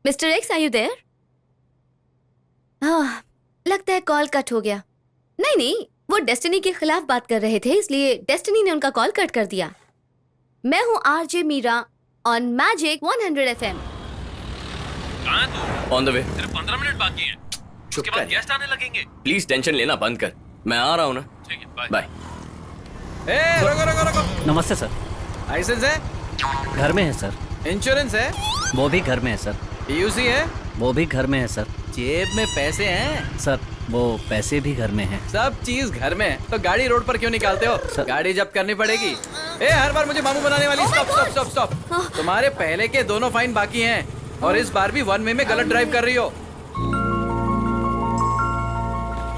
Mister X, are you there? लगता है कॉल कट हो गया। नहीं नहीं, वो डेस्टिनी के खिलाफ बात कर रहे थे, इसलिए डेस्टिनी ने उनका कॉल कट कर दिया। मैं हूँ RJ Meera on magic 100 FM। कहाँ तू? On the way. सिर्फ 15 मिनट बाकी हैं। उसके बाद गेस्ट आने लगेंगे। प्लीज टेंशन लेना बंद कर, मैं आ रहा हूँ ना। ठीक है, बाय। बाय। ए, रुको रुको रुको। नमस्ते सर। लाइसेंस है? घर में है सर। इंश्योरेंस है? वो भी घर में है सर। यूसी है? वो भी घर में है सर। जेब में पैसे हैं? सर वो पैसे भी घर में हैं। सब चीज घर में है, तो गाड़ी रोड पर क्यों निकालते हो? गाड़ी जब्त करनी पड़ेगी। ए, हर बार मुझे मामू बनाने वाली। Stop stop stop stop. तुम्हारे पहले के दोनों फाइन बाकी हैं और इस बार भी 1 वे में गलत ड्राइव कर रही हो।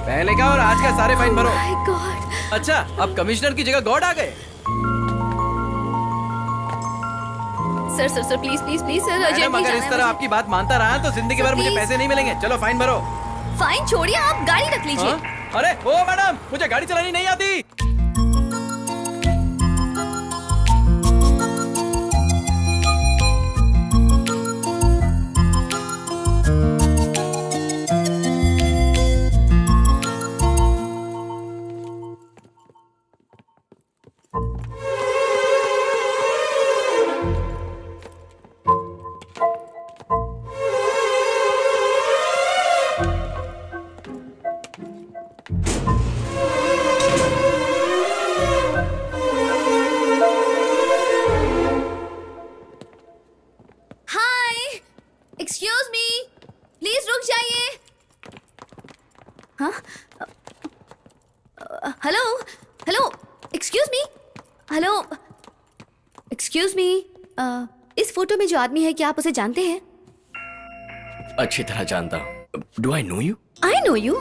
पहले का और आज का सारे फाइन भरो। My God। अच्छा, अब कमिश्नर की जगह गॉड आ गए। Sir sir sir, please please please sir, madam, अगर इस तरह आपकी बात मानता रहा तो जिंदगी भर मुझे पैसे नहीं मिलेंगे। चलो फाइन भरो। फाइन छोड़िए, आप गाड़ी रख लीजिए। अरे ओ मैडम, मुझे गाड़ी चलानी नहीं आती। एक्सक्यूज मी, प्लीज रुक जाइए। हाँ, हेलो हेलो, एक्सक्यूज मी, हेलो एक्सक्यूज मी, इस फोटो में जो आदमी है, क्या आप उसे जानते हैं? अच्छी तरह जानता हूँ। Do I know you? I know you.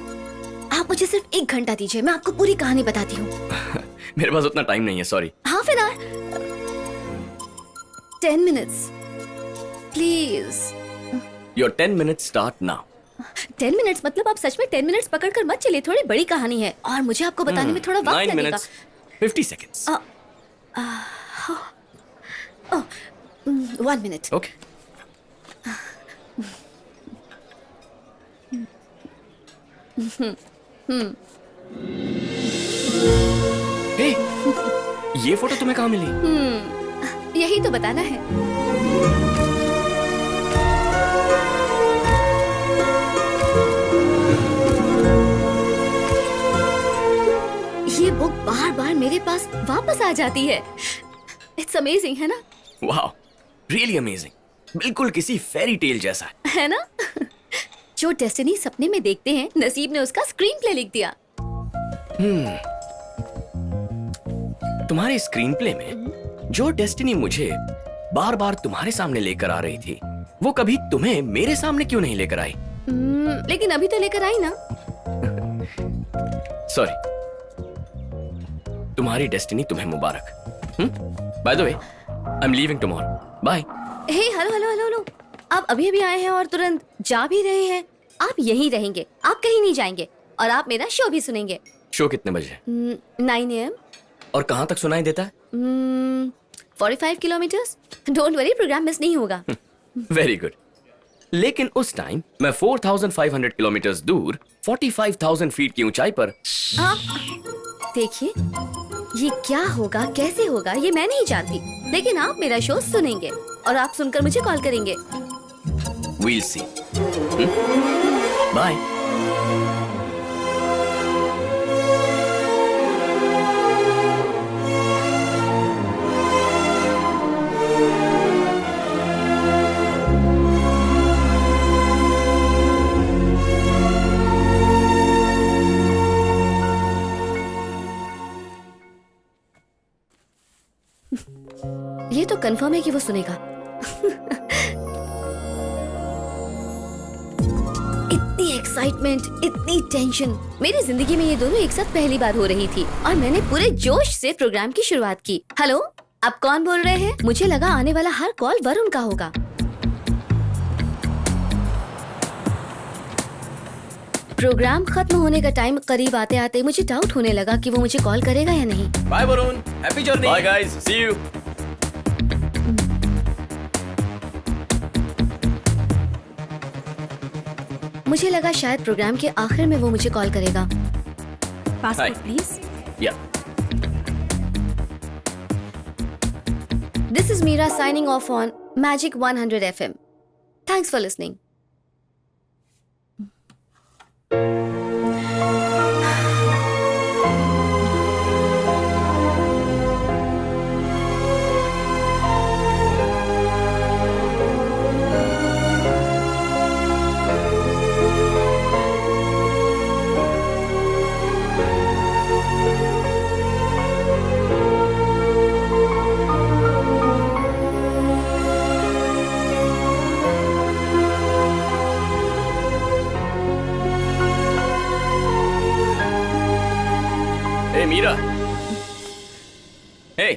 आप मुझे सिर्फ 1 घंटा दीजिए, मैं आपको पूरी कहानी बताती हूँ। मेरे पास उतना टाइम नहीं है, sorry. Half an hour, 10 minutes please. Your 10 minutes start now. 10 minutes मतलब आप सच में 10 मिनट्स पकड़कर मत चलिए, थोड़ी बड़ी कहानी है और मुझे आपको बताने में थोड़ा वक्त 9 लगेगा। Minutes 50 seconds. 1 मिनट। ओके। हे, ये फोटो तुम्हें कहाँ मिली? यही तो बताना है। ये बुक बार बार मेरे पास वापस आ जाती है। इट्स अमेजिंग, है ना? वाह, रियली अमेजिंग। बिल्कुल किसी फेरी टेल जैसा है ना? जो डेस्टिनी सपने में देखते हैं, नसीब ने उसका स्क्रीन प्ले लिख दिया। तुम्हारे स्क्रीन प्ले में जो डेस्टिनी मुझे बार बार तुम्हारे सामने लेकर आ रही थी, वो कभी तुम्हें मेरे सामने क्यों नहीं लेकर आई? लेकिन अभी तो लेकर आई ना। सॉरी, तुम्हारी डेस्टिनी तुम्हें मुबारक। By the way, I am leaving tomorrow. Bye. Hey, hello hello hello hello, आप अभी अभी आए हैं और तुरंत जा भी रहे हैं। आप यहीं रहेंगे, आप कहीं नहीं जाएंगे और आप मेरा शो भी सुनेंगे। शो कितने बजे? 9 AM। और कहाँ तक सुनाई देता है? 45 kilometres. Don't worry, programme miss नहीं होगा। Very good. लेकिन उस टाइम मैं 4500 किलोमीटर दूर 45,000 फीट की ऊंचाई पर। देखिए, ये क्या होगा, कैसे होगा, ये मैं नहीं जानती, लेकिन आप मेरा शो सुनेंगे और आप सुनकर मुझे कॉल करेंगे। We'll see. Bye. ये तो कंफर्म है कि वो सुनेगा। इतनी एक्साइटमेंट, इतनी टेंशन। मेरी जिंदगी में ये दोनों एक साथ पहली बार हो रही थी और मैंने पूरे जोश से प्रोग्राम की शुरुआत की। हेलो, आप कौन बोल रहे हैं? मुझे लगा आने वाला हर कॉल वरुण का होगा। प्रोग्राम खत्म होने का टाइम करीब आते आते मुझे डाउट होने लगा कि वो मुझे कॉल करेगा या नहीं। Bye Varun, happy journey. Bye guys, see you. मुझे लगा शायद प्रोग्राम के आखिर में वो मुझे कॉल करेगा। Passport Hi. Please. Yeah. This is Meera signing off on Magic 100 FM. Thanks for listening. Hey Meera. Hey.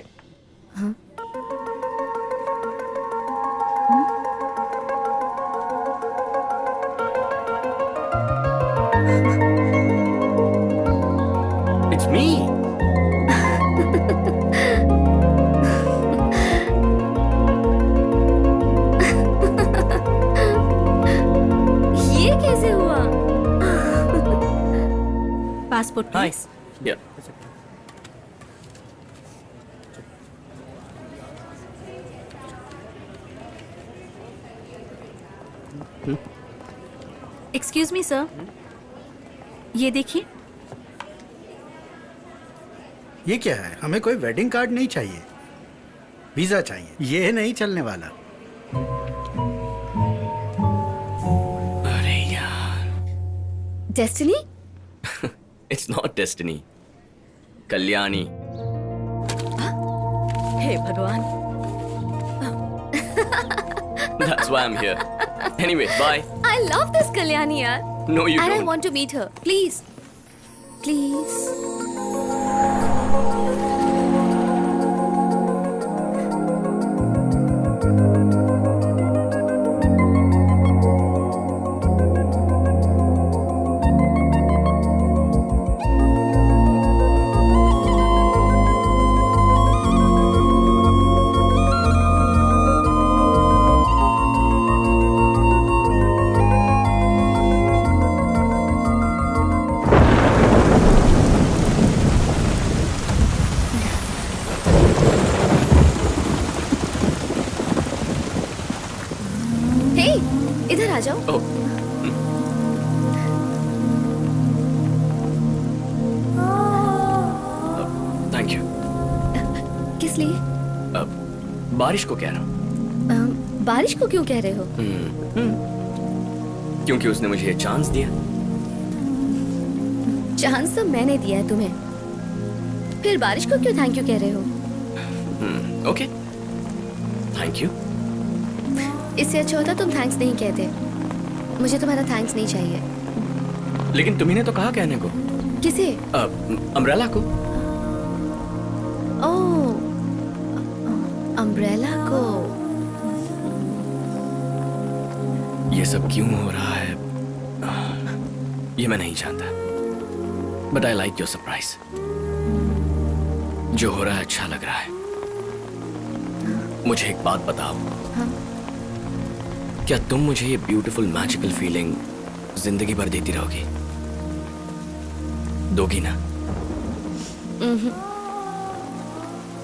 It's me. ये कैसे हुआ? Passport Hi. Please. Yeah. Excuse me sir, ये देखिए। ये क्या है? हमें कोई वेडिंग कार्ड नहीं चाहिए, वीजा चाहिए। ये नहीं चलने वाला। अरे यार। Destiny? It's not destiny. Kalyani. हे भगवान। That's why I'm here. Anyway, bye. I love this Kalyani yaar. No, you And I don't. want to meet her. Please. Please. Hey, इधर आ जाओ। Oh. Thank you. किस लिए? बारिश को कह रहा हूँ। बारिश को क्यों कह रहे हो? क्योंकि उसने मुझे ये चांस दिया। चांस तो मैंने दिया है तुम्हें, फिर बारिश को क्यों थैंक यू कह रहे हो? Okay, thank you. इससे अच्छा होता तुम थैंक्स नहीं कहते। मुझे तुम्हारा थैंक्स नहीं चाहिए। लेकिन तुम्ही ने तो कहा कहने को। किसे? अम्ब्रेला को। ओह, अम्ब्रेला को। ये सब क्यों हो रहा है ये मैं नहीं जानता, but I like your surprise. जो हो रहा है अच्छा लग रहा है। मुझे एक बात बताओ, क्या तुम मुझे ये ब्यूटीफुल मैजिकल फीलिंग जिंदगी भर देती रहोगी? दोगी ना?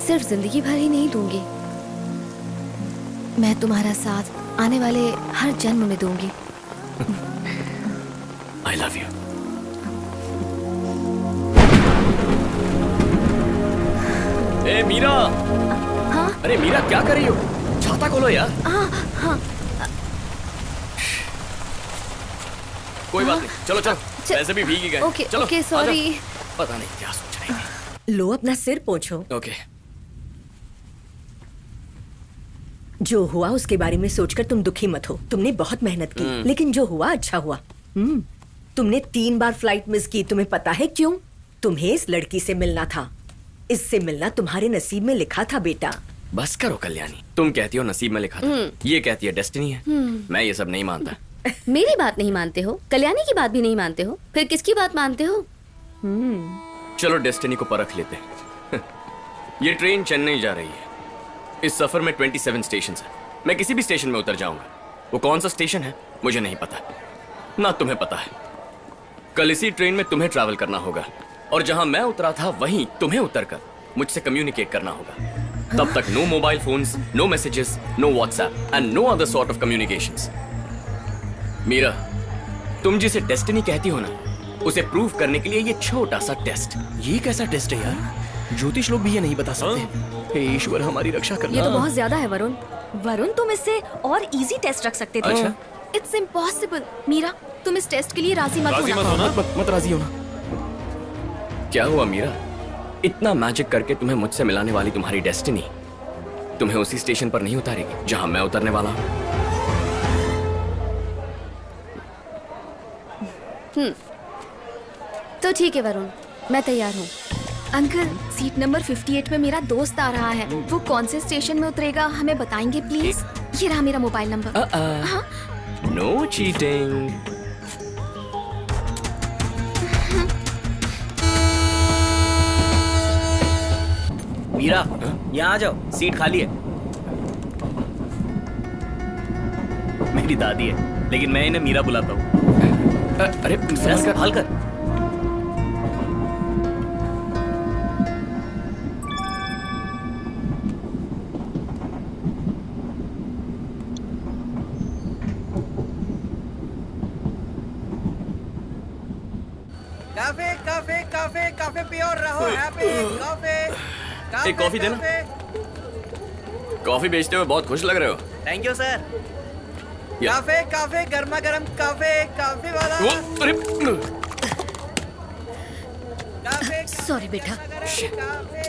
सिर्फ जिंदगी भर ही नहीं दूंगी, मैं तुम्हारा साथ आने वाले हर जन्म में दूंगी। I love you. ए मीरा! हाँ? अरे मीरा क्या कर रही हो? छाता खोलो यार। हाँ हाँ कोई बात नहीं, चलो चलो, वैसे भी भीग ही गए। ओके चलो, ओके आजा। सॉरी। पता नहीं क्या सोच रही थी। लो अपना सिर पोंछो। ओके। जो हुआ उसके बारे में सोचकर तुम दुखी मत हो। तुमने बहुत मेहनत की, लेकिन जो हुआ अच्छा हुआ। तुमने 3 बार फ्लाइट मिस की, तुम्हें पता है क्यों? तुम्हें इस लड़की से मिलना था। इससे मिलना तुम्हारे नसीब में लिखा था बेटा। बस करो कल्याणी, तुम कहती हो नसीब में लिखा था, ये कहती है डेस्टिनी है। मैं ये सब नहीं मानता। मेरी बात नहीं मानते हो, कल्याणी की बात भी नहीं मानते हो, फिर किसकी बात मानते हो? चलो डेस्टिनी को परख लेते हैं। ये ट्रेन चेन्नई जा रही है। इस सफर में 27 स्टेशन है। मैं किसी भी स्टेशन में उतर जाऊंगा। वो कौन सा स्टेशन है मुझे नहीं पता, ना तुम्हें पता है। कल इसी ट्रेन में तुम्हें ट्रैवल करना होगा, और जहां मैं उतरा था वहीं तुम्हें उतरकर मुझसे कम्युनिकेट करना होगा। तब तक no mobile phones, no messages, no WhatsApp and no other sort of communications. Meera, तुम जिसे डेस्टिनी कहती हो ना, उसे प्रूव करने के लिए ये छोटा सा टेस्ट। ये कैसा टेस्ट है यार? ज्योतिष लोग भी ये नहीं बता सकते। हे ईश्वर हमारी रक्षा करना। ये तो बहुत ज्यादा है वरुण। वरुण तुम इससे और इजी टेस्ट रख सकते थे। अच्छा? It's impossible. मीरा तुम इस टेस्ट के लिए राजी मत राजी मत होना। होना। मत राजी होना। क्या हुआ मीरा? इतना मैजिक करके तुम्हें मुझसे मिलाने वाली तुम्हारी डेस्टिनी तुम्हें उसी स्टेशन पर नहीं उतारेगी जहां मैं उतरने वाला हूं। तो ठीक है वरुण, मैं तैयार हूँ। अंकल सीट नंबर 58 में मेरा दोस्त आ रहा है। वो कौन से स्टेशन में उतरेगा हमें बताएंगे प्लीज? ये रहा मेरा मोबाइल नंबर। हाँ? No cheating. मीरा, यहाँ आ जाओ, सीट खाली है। मेरी दादी है, लेकिन मैं इन्हें मीरा बुलाता हूँ। अरे संभाल कर। काफे काफे काफे काफे पियो और रहो हैप्पी। काफे एक कॉफी देना। कॉफी बेचते हुए बहुत खुश लग रहे हो। Thank you sir. Cafe cafe गर्मा गर्म काफे काफे वाला। अरे काफे सॉरी बेटा। काफे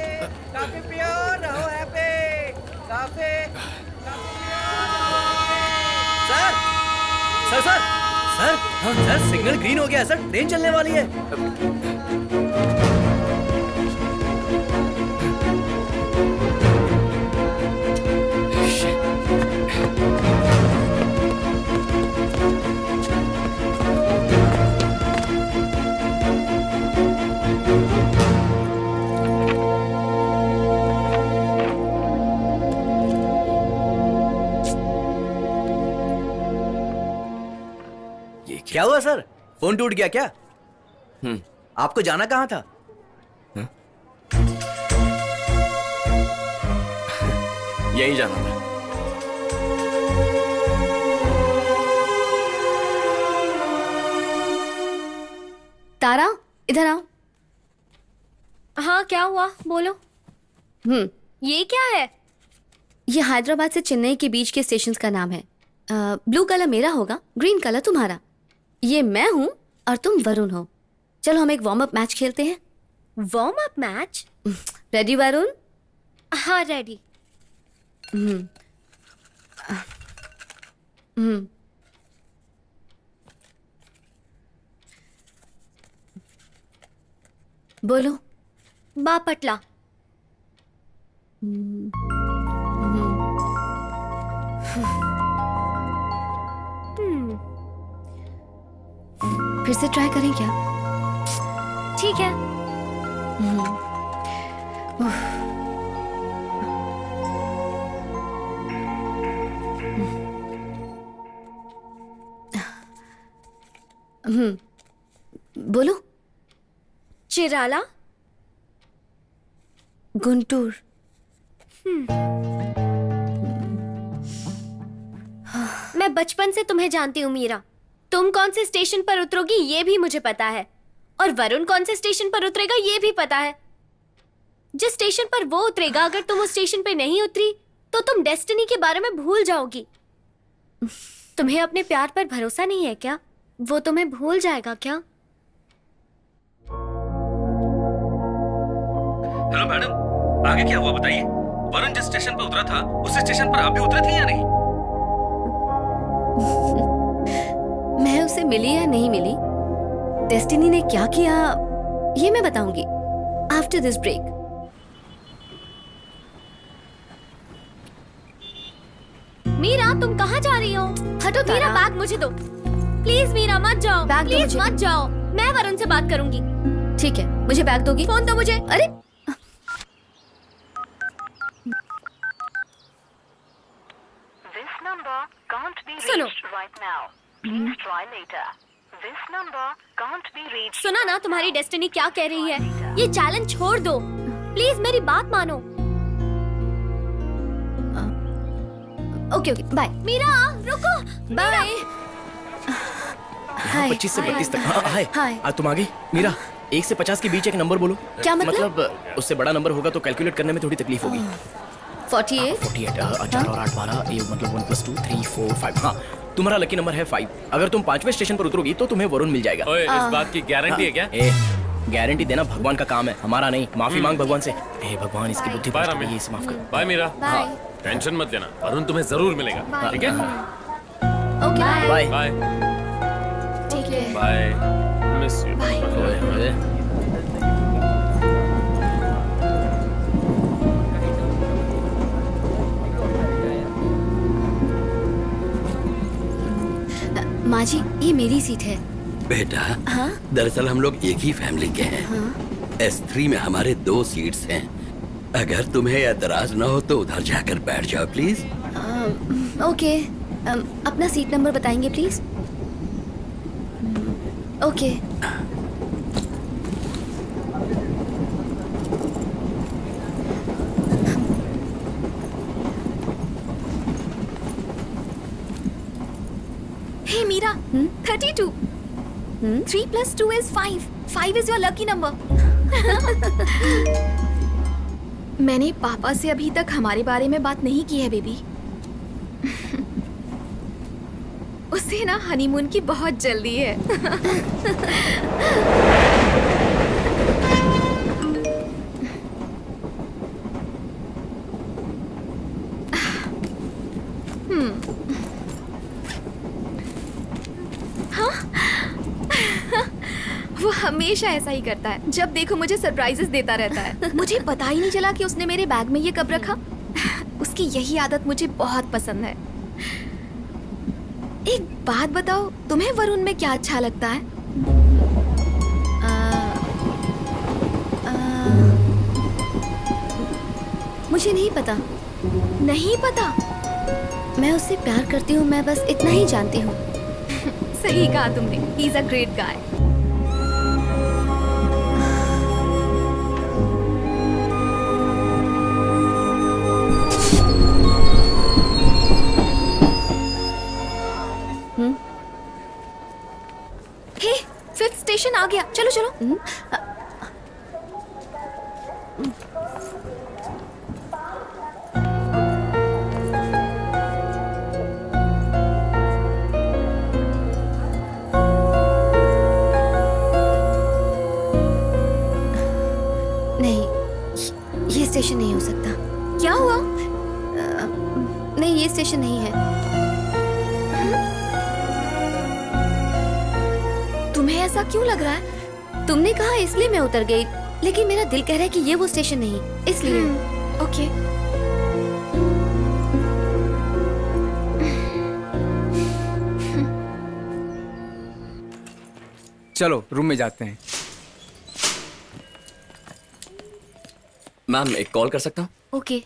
काफे पियो और रहो happy. Cafe sir sir sir sir हाँ सर, सिग्नल ग्रीन हो गया है सर, ट्रेन चलने वाली है। क्या हुआ सर? फोन टूट गया क्या? आपको जाना कहाँ था? यही जाना था। तारा इधर आओ। हाँ क्या हुआ बोलो। ये क्या है? ये हैदराबाद से चेन्नई के बीच के स्टेशन का नाम है। ब्लू कलर मेरा होगा, ग्रीन कलर तुम्हारा। ये मैं हूँ और तुम वरुण हो। चलो हम एक वार्म अप मैच खेलते हैं। Warm up match? Ready Varun? हाँ रेडी। बोलो। बापटला। फिर से ट्राई करें क्या? ठीक है। बोलो। चिराला, गुंटूर। मैं बचपन से तुम्हें जानती हूँ मीरा। तुम कौन से स्टेशन पर उतरोगी ये भी मुझे पता है, और वरुण कौन से स्टेशन पर उतरेगा ये भी पता है। जिस स्टेशन पर वो उतरेगा, अगर तुम उस स्टेशन पे नहीं उतरी तो तुम डेस्टिनी के बारे में भूल जाओगी। तुम्हें अपने प्यार पर भरोसा नहीं है क्या? वो तुम्हें भूल जाएगा क्या? हेलो मैडम, आगे क्या हुआ बताइए। वरुण जिस स्टेशन पर उतरा था उस स्टेशन पर आप भी उतरे थे या नहीं? मैं उसे मिली या नहीं मिली, डेस्टिनी ने क्या किया ये मैं बताऊंगी आफ्टर दिस ब्रेक। मीरा, तुम कहाँ जा रही हो? हटो मीरा, बैग मुझे दो प्लीज। मीरा मत जाओ, बैग दो प्लीज मुझे। मत जाओ। मैं वरुण से बात करूंगी। ठीक है, मुझे बैग दोगी? फोन दो मुझे। अरे सुनो, सुना ना तुम्हारी डेस्टिनी क्या कह रही है। ये चैलेंज छोड़ दो प्लीज, मेरी बात मानो। Okay okay bye. मीरा रुको। बाय। हाय 25 से 32 तक। हाँ, हाय हाय। आज तुम आ गई। मीरा 1 से 50 के बीच एक नंबर बोलो। क्या मतलब? उससे बड़ा नंबर होगा तो कैलकुलेट करने में थोड़ी तकलीफ होगी। 48। 48 4 और 8 12, ये मतलब 1 + 2 3 4 5। हाँ, तुम्हारा लकी नंबर है 5। अगर तुम 5वें स्टेशन पर उतरोगी तो तुम्हें वरुण मिल जाएगा। ओए, इस बात की गारंटी है क्या? गारंटी देना भगवान का काम है, हमारा नहीं। माफी मांग भगवान से। हे भगवान, इसकी बुद्धि बाय भ्रष्ट रामी। गई, इसे माफ कर। बाय मीरा। बाय। टेंशन मत लेना, वरुण तुम्हें जरूर मिलेगा। ठीक है? Okay bye. बाय ठीक है। बाय। Miss you. ओए, ओए। माँ जी, ये मेरी सीट है। बेटा, हाँ? दरअसल हम लोग एक ही फैमिली के हैं। S3 में हमारे 2 सीट्स हैं। अगर तुम्हें एतराज ना हो तो उधर जाकर बैठ जाओ प्लीज। ओके, अपना सीट नंबर बताएंगे please? Okay. Hey Meera, 32. 3 + 2 is 5. 5 is your lucky number. मैंने पापा से अभी तक हमारे बारे में बात नहीं की है बेबी। उसे ना हनीमून की बहुत जल्दी है। वो हमेशा ऐसा ही करता है, जब देखो मुझे सरप्राइजेस देता रहता है। मुझे पता ही नहीं चला कि उसने मेरे बैग में ये कब रखा। उसकी यही आदत मुझे बहुत पसंद है। एक बात बताओ, तुम्हें वरुण में क्या अच्छा लगता है? मुझे नहीं पता। नहीं पता? मैं उससे प्यार करती हूँ, मैं बस इतना ही जानती हूँ। सही कहा तुमने। He is a great guy. Hey, 5th station आ गया। चलो चलो। नहीं, ये स्टेशन नहीं हो सकता। क्या हुआ? नहीं, ये स्टेशन नहीं है। तुम्हें ऐसा क्यों लग रहा है? तुमने कहा इसलिए मैं उतर गई, लेकिन मेरा दिल कह रहा है कि ये वो स्टेशन नहीं, इसलिए। ओके। चलो रूम में जाते हैं। मैम एक कॉल कर सकता हूँ? ओके।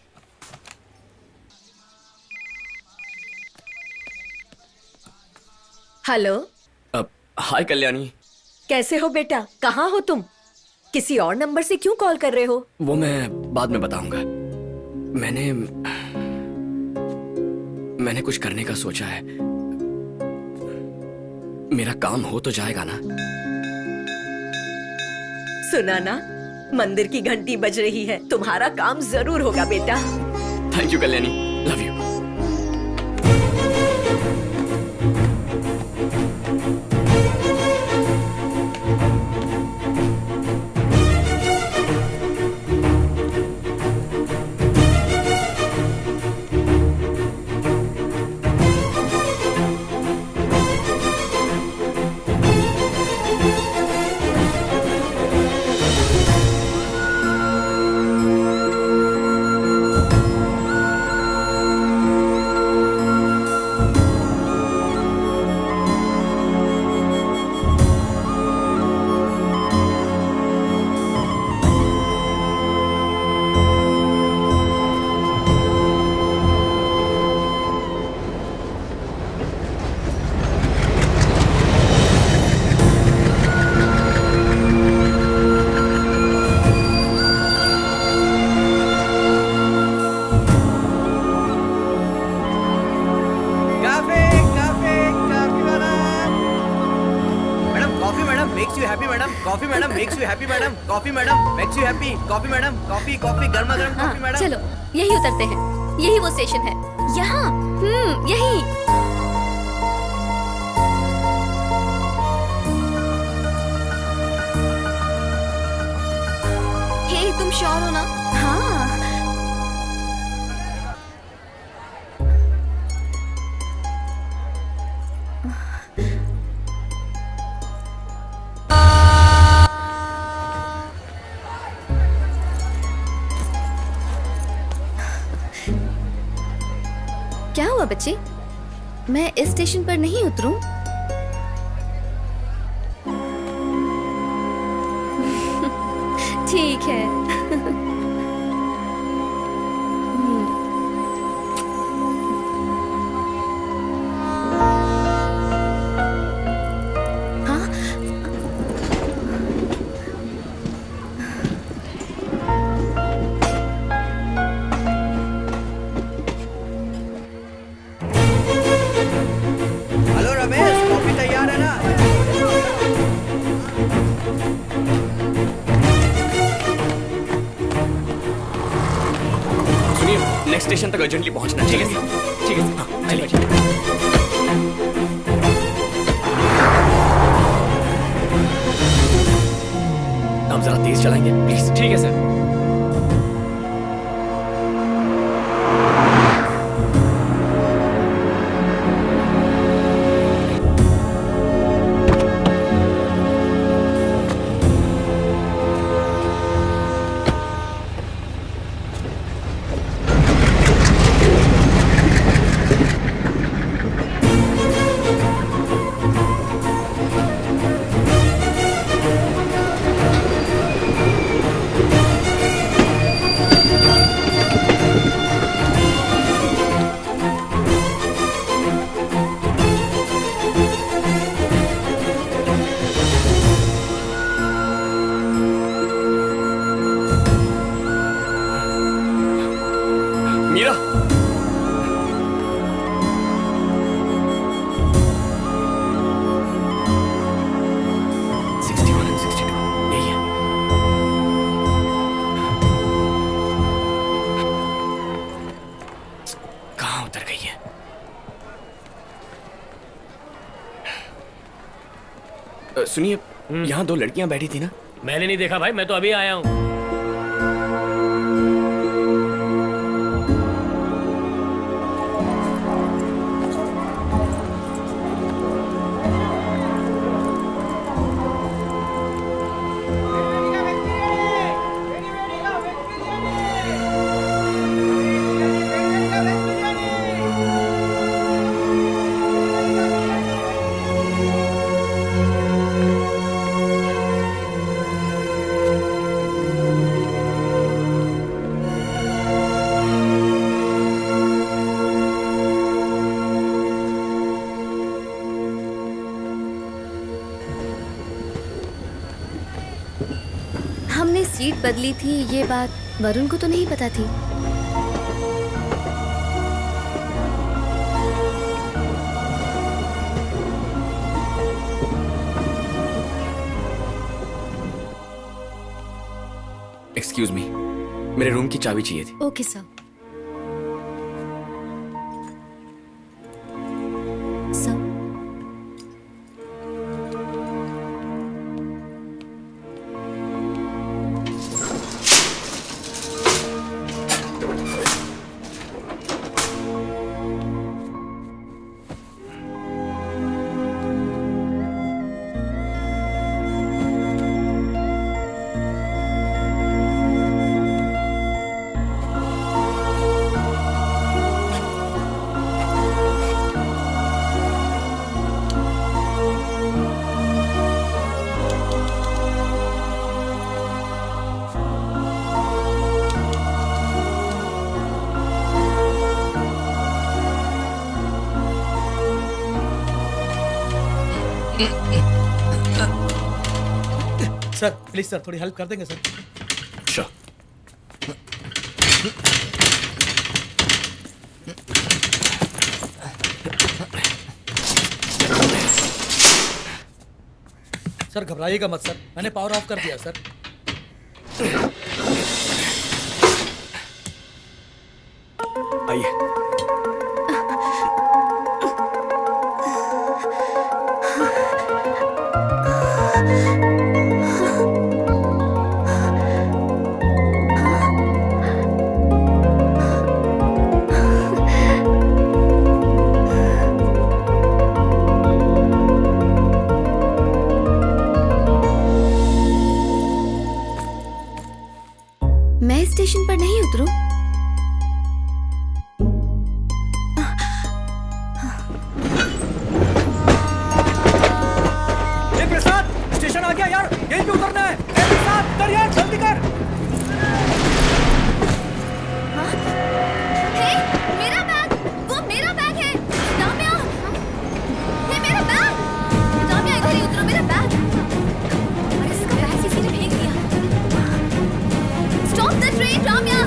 हेलो। हाय कल्याणी। कैसे हो बेटा? कहाँ हो तुम? किसी और नंबर से क्यों कॉल कर रहे हो? वो मैं बाद में बताऊंगा। मैंने कुछ करने का सोचा है। मेरा काम हो तो जाएगा ना? सुना ना, मंदिर की घंटी बज रही है। तुम्हारा काम जरूर होगा बेटा। Thank you Kalyani, love you. Coffee madam makes you happy madam. Coffee madam makes you happy. Coffee madam, coffee coffee गर्मा गर्म कॉफी मैडम। चलो यही उतरते हैं, यही वो स्टेशन है। यहाँ यही। हे तुम श्योर हो ना? हाँ। क्या हुआ बच्चे? मैं इस स्टेशन पर नहीं उतरूं? ठीक है। हेलो रमेश, कॉफी तैयार है ना? सुनिए, नेक्स्ट स्टेशन तक अर्जेंटली पहुंचना है। ठीक है ठीक है। हाँ, चलिए। आप जरा तेज चलाएंगे प्लीज? ठीक है सर। मीरा, यही है। कहाँ उतर गई है? सुनिए, यहाँ दो लड़कियां बैठी थी ना? मैंने नहीं देखा भाई, मैं तो अभी आया हूँ। सीट बदली थी ये बात वरुण को तो नहीं पता थी। एक्सक्यूज मी, मेरे रूम की चाबी चाहिए थी। Okay sir. Sir sir please sir, थोड़ी हेल्प कर देंगे सर? Sure. सर घबराइएगा मत सर, मैंने पावर ऑफ कर दिया सर। आइए। मैं स्टेशन पर नहीं उतरूं? प्रसाद, स्टेशन आ गया यार, यहीं पे उतरना है। प्रसाद कर यार, जल्दी कर। मेरा बैग, वो मेरा बैग है। दामिया, ये मेरा बैग। दामिया इधर ही उतरो, मेरा बैग। अरे इसका बैग किसी ने फेंक दिया। Stop the train, Damiya.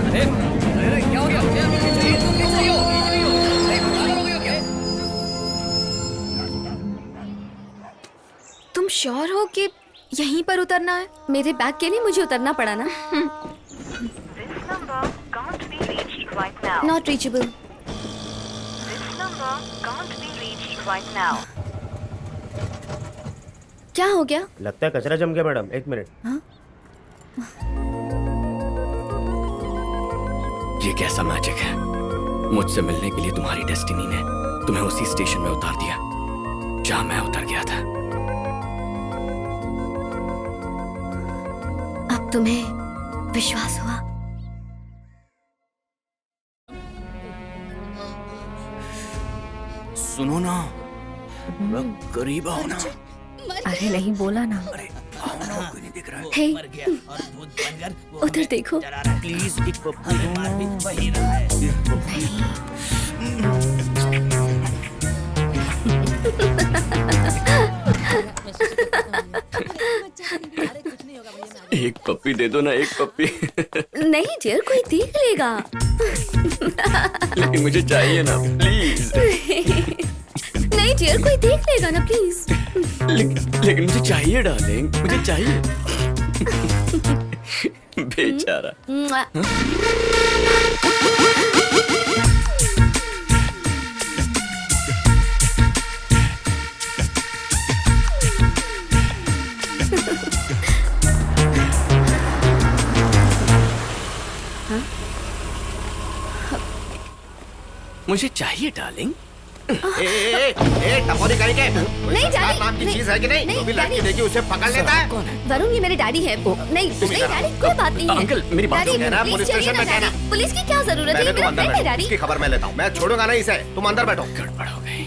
अरे क्या हो गया? तुम श्योर हो कि यहीं पर उतरना है? मेरे बैग के लिए मुझे उतरना पड़ा ना। Not reachable. क्या हो गया? लगता है कचरा जम गया मैडम, 1 मिनट। ये कैसा मैजिक है? मुझसे मिलने के लिए तुम्हारी डेस्टिनी ने तुम्हें उसी स्टेशन में उतार दिया जहां मैं उतर गया था। अब तुम्हें विश्वास हुआ? सुनो ना, थोड़ा करीब आओ ना। अरे नहीं बोला ना। आओ ना, कोई नहीं दिख रहा है। हे, उधर देखो। प्लीज एक पप्पी दो ना। एक एक पप्पी दे दो ना, एक पप्पी। नहीं डियर, कोई देख लेगा। लेकिन मुझे चाहिए ना, प्लीज। नहीं डियर, कोई देख लेगा ना, प्लीज। लेकिन मुझे चाहिए डार्लिंग, मुझे चाहिए। बेचारा। मुझे चाहिए डार्लिंग। टपोरी कहीं के? नहीं डैडी, नाम की चीज है कि नहीं? जो भी लड़की देखी उसे पकड़ लेता है। कौन है? वरुण, ये मेरे डैडी है। नहीं नहीं डैडी, कोई बात नहीं है। अंकल, मेरी बात डैडी, कहना, प्लीज पुलिस चलिए स्टेशन ना में कहना। डैडी। पुलिस की क्या जरूरत है? पहले ये तुम मेरा अंदर फ्रेंड है बैठो, डैडी। इसकी खबर मैं लेता हूँ। मैं छोड़ूंगा नहीं इसे, तुम अंदर बैठो। गड़बड़ हो गई।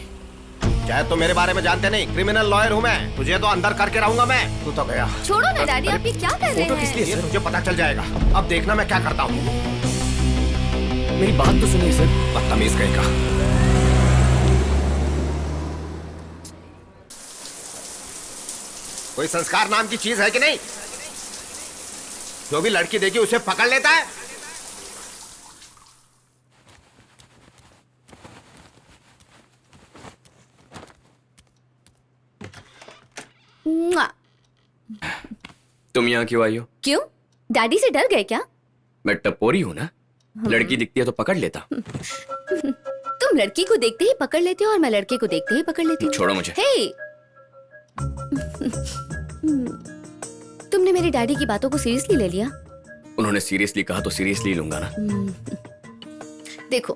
चाहे तो मेरे बारे में जानते नहीं, क्रिमिनल लॉयर हूँ मैं। तुझे तो अंदर करके रहूंगा मैं। तू तो गया। छोड़ो ना डैडी, आप ये क्या कर रहे हैं? ये तुझे पता चल जाएगा। अब देखना मैं क्या करता हूँ। मेरी बात तो सुनिए सर। बदतमीज कहीं का। कोई संस्कार नाम की चीज है कि नहीं? जो भी लड़की देखी उसे पकड़ लेता है। मुआ। तुम यहाँ क्यों आई हो? क्यों? डैडी से डर गए क्या? मैं टपोरी हूँ ना, लड़की दिखती है तो पकड़ लेता। तुम लड़की को देखते ही पकड़ लेते हो और मैं लड़के को देखते ही पकड़ लेती हूँ। छोड़ो मुझे। हे! तुमने मेरे डैडी की बातों को सीरियसली ले लिया? उन्होंने सीरियसली कहा तो सीरियसली लूंगा ना। देखो,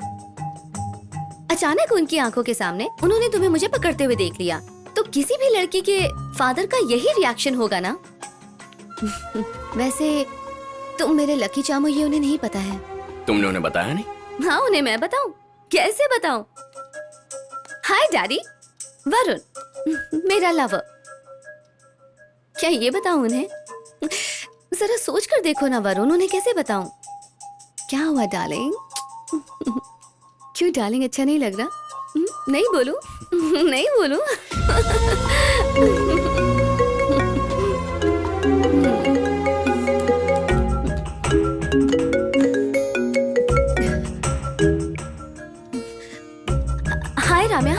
अचानक उनकी आंखों के सामने उन्होंने तुम्हें मुझे पकड़ते हुए देख लिया, तो किसी भी लड़की के फादर का यही रिएक्शन होगा ना। वैसे तुम मेरे लकी चामो, ये उन्हें नहीं पता है। तुमने उन्हें बताया नहीं? हाँ, उन्हें मैं बताऊं? कैसे बताऊं? हाय डैडी, वरुण मेरा लवर। क्या ये बताऊं उन्हें? जरा सोच कर देखो ना वरुण, उन्हें कैसे बताऊं? क्या हुआ डार्लिंग? क्यों डार्लिंग, अच्छा नहीं लग रहा? नहीं बोलूं? नहीं बोलूं? हाय राम्या,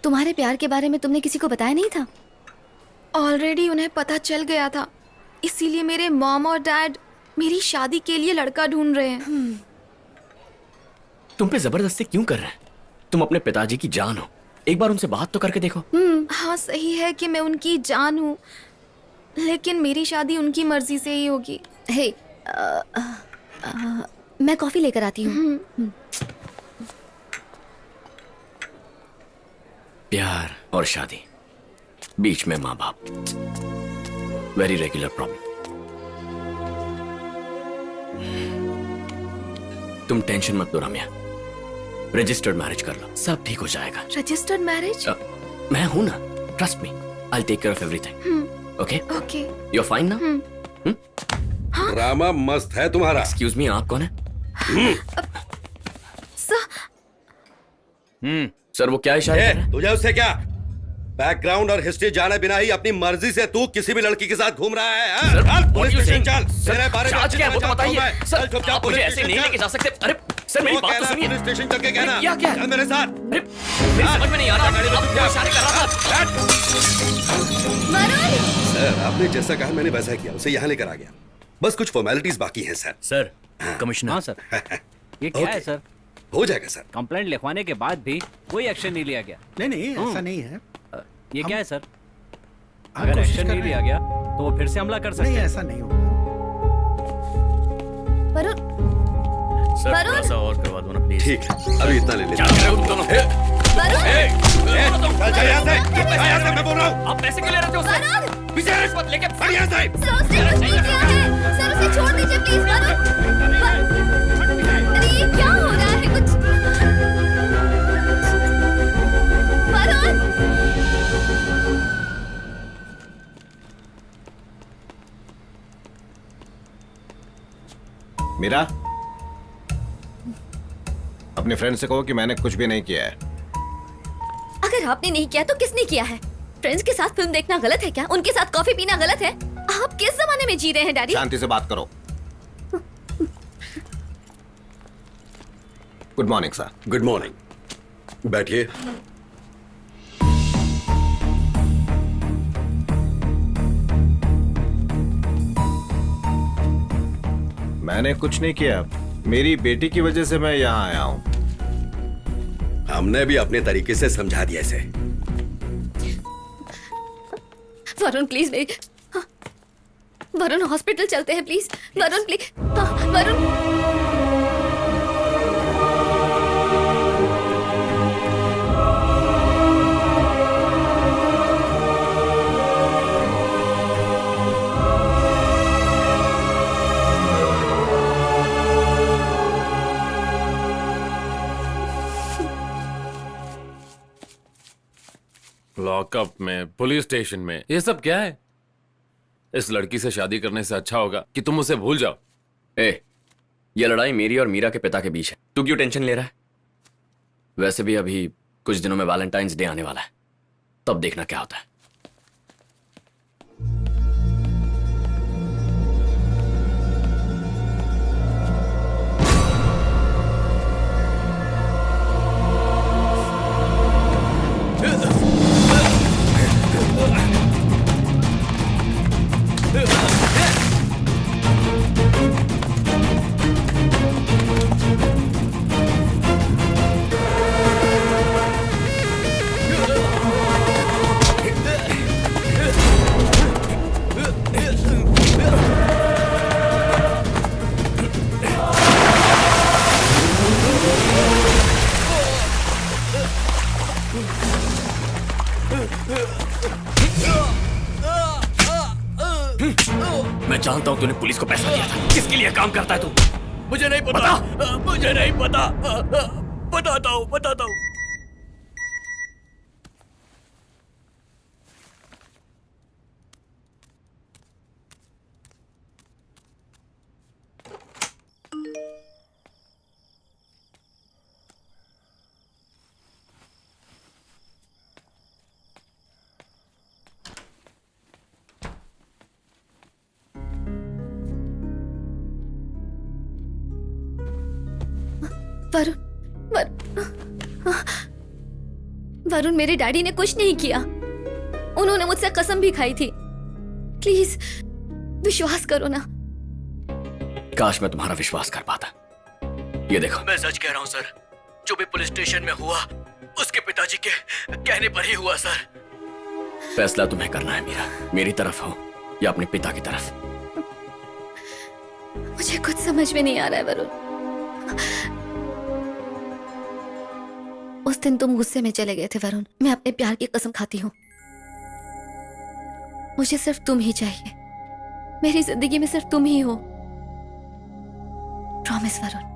तुम्हारे प्यार के बारे में तुमने किसी को बताया नहीं था? ऑलरेडी उन्हें पता चल गया था, इसीलिए मेरे मॉम और डैड मेरी शादी के लिए लड़का ढूंढ रहे हैं। तुम पे जबरदस्ती क्यों कर रहे हैं? तुम अपने पिताजी की जान हो, एक बार उनसे बात तो करके देखो। हाँ, सही है कि मैं उनकी जान हूँ, लेकिन मेरी शादी उनकी मर्जी से ही होगी। हे, मैं कॉफी लेकर आती हूँ। प्यार और शादी, बीच में माँ बाप, वेरी रेगुलर प्रॉब्लम। तुम टेंशन मत लो रम्या, रजिस्टर्ड मैरिज कर लो, सब ठीक हो जाएगा। Registered marriage? मैं हूं ना, trust me, I take care of everything. Okay okay, you are fine ना? ड्रामा मस्त है तुम्हारा। एक्सक्यूज मी, आप कौन है? सर वो क्या इशारा कर रहे हैं? तुझे उससे क्या? बैकग्राउंड और हिस्ट्री जाने बिना ही अपनी मर्जी से तू किसी भी लड़की के साथ घूम रहा है? सर, पुलिस स्टेशन चल। तेरे बारे में चार्ज क्या है वो तो बताइए। सर, चुपचाप आप मुझे ऐसे नहीं लेके जा सकते। अरे सर, मेरी बात तो सुनिए। पुलिस स्टेशन चल के कहना। क्या क्या? चल मेरे साथ। अरे मेरी समझ में नहीं आ रहा, आप क्या इशारे कर रहा था? सर, आपने जैसा कहा मैंने वैसा किया, उसे यहाँ लेकर आ गया। बस कुछ फॉर्मेलिटीज बाकी हैं सर। Sir, commissioner. हाँ सर, ये क्या है सर? हो जाएगा सर। कंप्लेंट लिखवाने के बाद भी कोई एक्शन नहीं लिया गया। नहीं ऐसा नहीं है। ये क्या है सर? अगर एक्शन नहीं लिया गया तो वो फिर से हमला कर सकते हैं। नहीं, ऐसा नहीं होगा। सर थोड़ा सा और करवा दो ना प्लीज। ठीक है, अभी इतना ले लेते क्या कर रहे हो तुम दोनों? चल यहाँ से, मैं बोल रहा हूँ। आप पैसे क्यों ले रहे हो सर? पीछे रिश्वत लेके चल यहाँ से। सर उसे छोड़ दीजिए प्लीज। अरे ये क्या हो रहा है? कुछ वरुण, मीरा, अपने फ्रेंड से कहो कि मैंने कुछ भी नहीं किया है। अगर आपने नहीं किया तो किसने किया है? फ्रेंड्स के साथ फिल्म देखना गलत है क्या? उनके साथ कॉफी पीना गलत है? आप किस जमाने में जी रहे हैं डैडी? शांति से बात करो। Good morning sir. Good morning, बैठिए। मैंने कुछ नहीं किया, मेरी बेटी की वजह से मैं यहाँ आया हूँ। हमने भी अपने तरीके से समझा दिया इसे। वरुण प्लीज, वरुण हॉस्पिटल चलते हैं please. Varun please, Varun. Lockup में, पुलिस स्टेशन में, ये सब क्या है? इस लड़की से शादी करने से अच्छा होगा कि तुम उसे भूल जाओ। ये लड़ाई मेरी और मीरा के पिता के बीच है, तू क्यों टेंशन ले रहा है? वैसे भी अभी कुछ दिनों में वैलेंटाइंस डे आने वाला है, तब देखना क्या होता है। मैं जानता हूं तूने पुलिस को पैसा दिया था। किसके लिए काम करता है तू? मुझे नहीं पता, मुझे नहीं पता। बताता हूँ, बताता हूँ। वरुण, मेरे डैडी ने कुछ नहीं किया। उन्होंने मुझसे कसम भी खाई थी। प्लीज विश्वास करो ना। काश मैं तुम्हारा विश्वास कर पाता। ये देखो, मैं सच कह रहा हूँ सर, जो भी पुलिस स्टेशन में हुआ उसके पिताजी के कहने पर ही हुआ सर। फैसला तुम्हें करना है मीरा, मेरी तरफ हो या अपने पिता की तरफ। मुझे कुछ समझ में नहीं आ रहा है वरुण। उस दिन तुम गुस्से में चले गए थे वरुण। मैं अपने प्यार की कसम खाती हूँ, मुझे सिर्फ तुम ही चाहिए। मेरी जिंदगी में सिर्फ तुम ही हो। प्रॉमिस वरुण।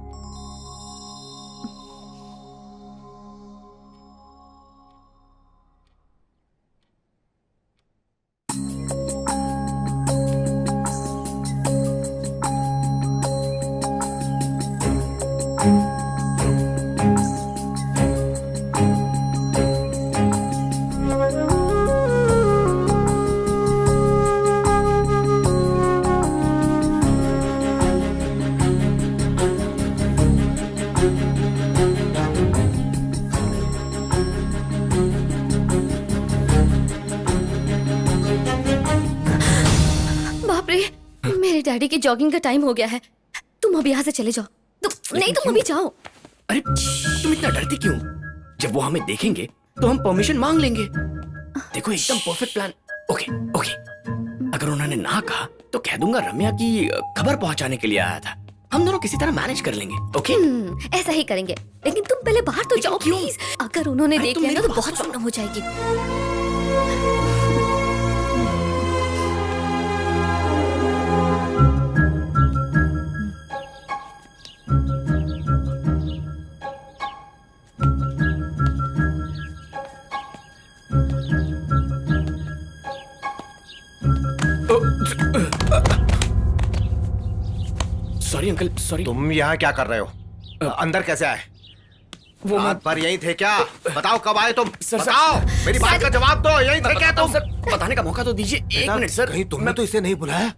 डैडी की जॉगिंग का टाइम हो गया है। तुम अभी यहाँ से चले जाओ। नहीं, तुम अभी जाओ। अरे तुम इतना डरती क्यों? जब वो हमें देखेंगे तो हम परमिशन मांग लेंगे। देखो, एकदम परफेक्ट प्लान। ओके ओके, अगर उन्होंने ना कहा तो कह दूंगा रम्या की खबर पहुंचाने के लिए आया था। हम दोनों किसी तरह मैनेज कर लेंगे। ओके, ऐसा ही करेंगे। लेकिन तुम पहले बाहर तो जाओ प्लीज। अगर उन्होंने देख लिया ना तो बहुत प्रॉब्लम हो जाएगी। Sorry uncle, sorry. तुम यहाँ क्या कर रहे हो? अंदर कैसे आए? वो रात भर यहीं थे क्या? बताओ कब आए तुम? बताओ, मेरी बात का जवाब दो। यहीं थे क्या तुम? सर, बताने का मौका तो दीजिए। एक मिनट सर। कहीं तुमने तो इसे नहीं बुलाया?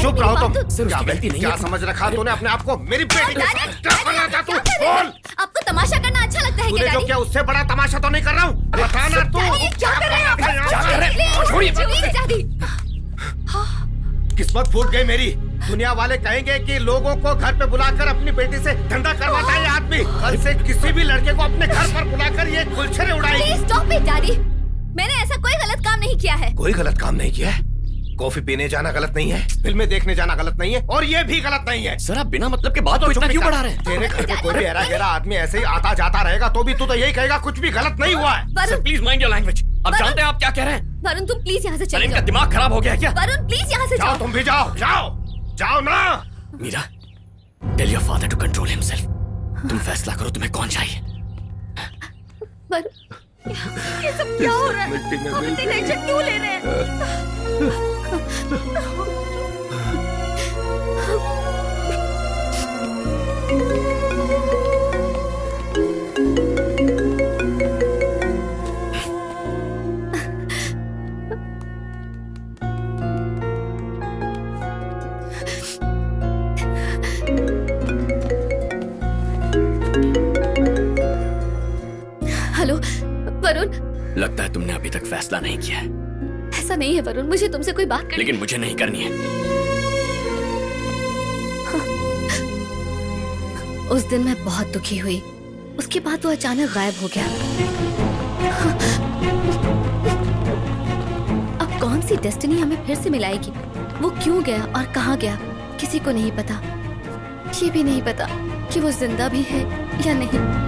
चुप रहो तुम। क्या गलती नहीं? क्या समझ रखा तूने अपने आप को? मेरी बेटी के साथ क्या कर रहा था तू? बोल। आपको तमाशा करना अच्छा लगता है क्या? जो क्या उससे बड़ा तमाशा तो नहीं कर रहा हूँ। बताना तू क्या कर रहे हो? क्या कर रहे हो? छोड़िए। किस्मत फूट गई मेरी। दुनिया वाले कहेंगे कि लोगों को घर पे बुलाकर अपनी बेटी से धंधा करवाता है ये आदमी। कल से किसी भी लड़के को अपने घर पर बुलाकर ये गुलछरे उड़ाएगी। Please stop it daddy. मैंने ऐसा कोई गलत काम नहीं किया है। कोई गलत काम नहीं किया है? कॉफी पीने जाना गलत नहीं है, फिल्में देखने जाना गलत नहीं है, और ये भी गलत नहीं है। सर, आप बिना मतलब के बात को इतना क्यों बढ़ा रहे हैं? तेरे घर में कोई भी गहरा गहरा आदमी ऐसे ही आता जाता रहेगा तो भी तू तो यही कहेगा कुछ भी गलत नहीं हुआ है। Sir please mind your language. आप जानते हैं आप क्या कह रहे हैं? वरुण, तुम प्लीज यहाँ से चले जाओ। जाओ। दिमाग खराब हो गया क्या? वरुण प्लीज यहाँ से जाओ। तुम भी जाओ, जाओ जाओ ना। Meera, tell your father to control himself. तुम फैसला करो तुम्हें कौन चाहिए। ये सब क्या हो रहा है? हम इतनी टेंशन क्यों ले रहे हैं? लगता है तुमने अभी तक फैसला नहीं किया है, ऐसा नहीं है वरुण, मुझे तुमसे कोई बात करनी। लेकिन मुझे नहीं करनी है। उस दिन मैं बहुत दुखी हुई, उसके बाद वो अचानक गायब हो गया। अब कौन सी डेस्टिनी हमें फिर से मिलाएगी? वो क्यों गया और कहाँ गया किसी को नहीं पता। ये भी नहीं पता कि वो जिंदा भी है या नहीं।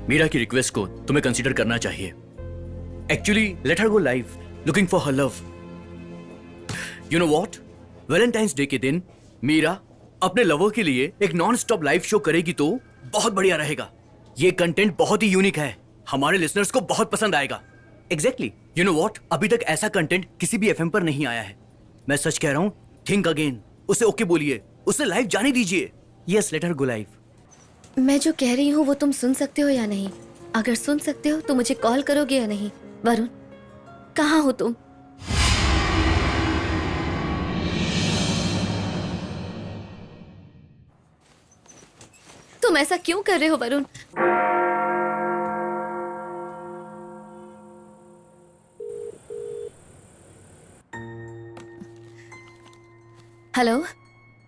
मीरा की रिक्वेस्ट को तुम्हें कंसीडर करना चाहिए। Actually let her go live, looking for her love. You know what, Valentine's day के दिन मीरा अपने लवर के लिए एक नॉन स्टॉप लाइव शो करेगी तो बहुत बढ़िया रहेगा। ये कंटेंट बहुत ही यूनिक है, हमारे लिसनर्स को बहुत पसंद आएगा। एग्जैक्टली, यू नो व्हाट, अभी तक ऐसा कंटेंट किसी भी एफएम पर नहीं आया है। मैं सच कह रहा हूं, थिंक अगेन, उसे ओके बोलिए, उसे लाइव जाने दीजिए। Yes, let her go live. मैं जो कह रही हूँ वो तुम सुन सकते हो या नहीं? अगर सुन सकते हो तो मुझे कॉल करोगे या नहीं? वरुण, कहाँ हो तुम? तुम ऐसा क्यों कर रहे हो वरुण? हेलो,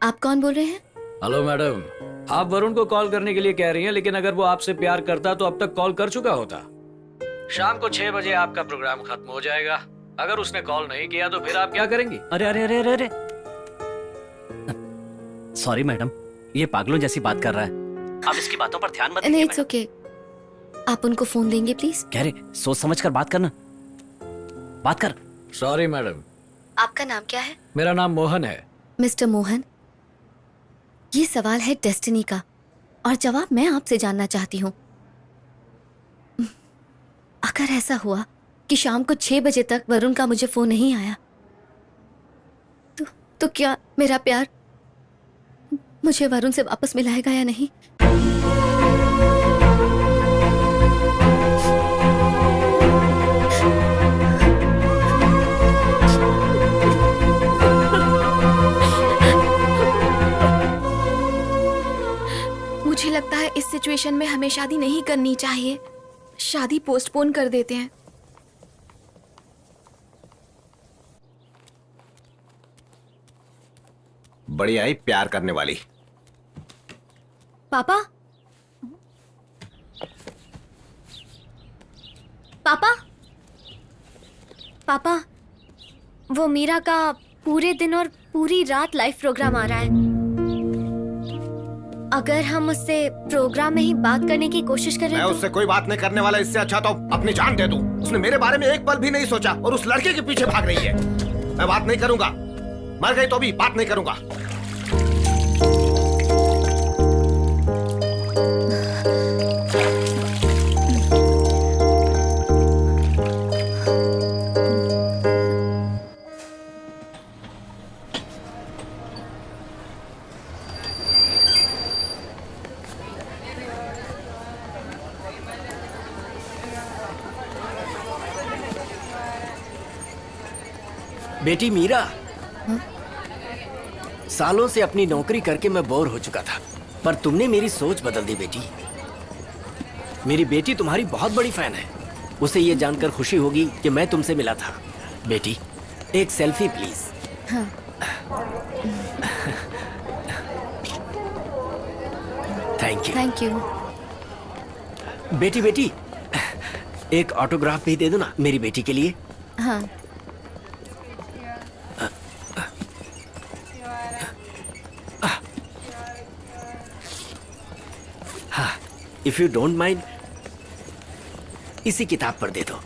आप कौन बोल रहे हैं? हेलो मैडम, आप वरुण को कॉल करने के लिए कह रही हैं, लेकिन अगर वो आपसे प्यार करता तो अब तक कॉल कर चुका होता। शाम को 6 बजे आपका प्रोग्राम खत्म हो जाएगा। अगर उसने कॉल नहीं किया तो फिर आप क्या करेंगी? अरे अरे अरे अरे अरे, सॉरी मैडम, ये पागलों जैसी बात कर रहा है। आप इसकी बातों पर ध्यान मत नहीं, दीजिए। It's okay. आप उनको फोन देंगे प्लीज? कह रहे सोच समझ कर बात करना, बात कर। Sorry madam. आपका नाम क्या है? मेरा नाम मोहन है। मिस्टर मोहन, ये सवाल है डेस्टिनी का और जवाब मैं आपसे जानना चाहती हूँ। अगर ऐसा हुआ कि शाम को 6 बजे तक वरुण का मुझे फोन नहीं आया तो क्या मेरा प्यार मुझे वरुण से वापस मिलाएगा या नहीं? मुझे लगता है इस सिचुएशन में हमें शादी नहीं करनी चाहिए। शादी पोस्टपोन कर देते हैं। बढ़िया ही प्यार करने वाली। पापा, पापा, पापा, वो मीरा का पूरे दिन और पूरी रात लाइव प्रोग्राम आ रहा है। अगर हम उससे प्रोग्राम में ही बात करने की कोशिश करें मैं उससे कोई बात नहीं करने वाला। इससे अच्छा तो अपनी जान दे दूं। उसने मेरे बारे में एक पल भी नहीं सोचा और उस लड़के के पीछे भाग रही है। मैं बात नहीं करूंगा, मर गई तो भी बात नहीं करूंगा। बेटी मीरा, सालों से अपनी नौकरी करके मैं बोर हो चुका था, पर तुमने मेरी सोच बदल दी बेटी। मेरी बेटी तुम्हारी बहुत बड़ी फैन है। उसे ये जानकर खुशी होगी कि मैं तुमसे मिला था। बेटी, एक सेल्फी प्लीज। हाँ। Thank you. Thank you. बेटी बेटी, एक ऑटोग्राफ भी दे दो ना मेरी बेटी के लिए। हाँ। इफ यू डोंट माइंड, इसी किताब पर दे दो।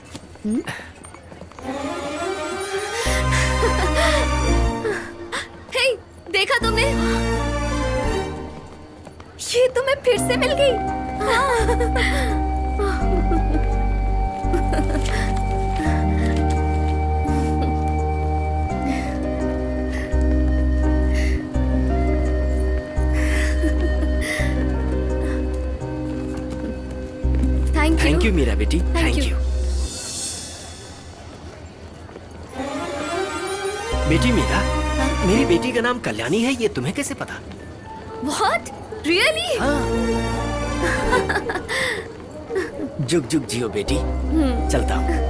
हे, देखा तुमने? ये तुम्हें फिर से मिल गई। यू मीरा बेटी, थैंक यू। बेटी मीरा, मेरी बेटी का नाम कल्याणी है, ये तुम्हें कैसे पता? What? Really? जुग जुग जियो बेटी। चलता हूँ।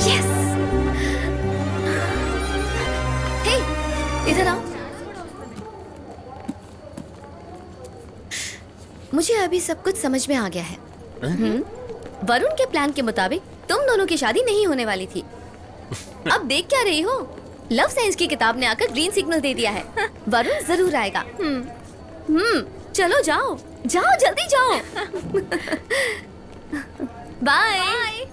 Yes. Hey, इधर आओ। मुझे अभी सब कुछ समझ में आ गया है। वरुण के प्लान के मुताबिक तुम दोनों की शादी नहीं होने वाली थी। अब देख क्या रही हो? लव साइंस की किताब ने आकर ग्रीन सिग्नल दे दिया है। वरुण जरूर आएगा। चलो जाओ, जाओ जल्दी जाओ। Bye.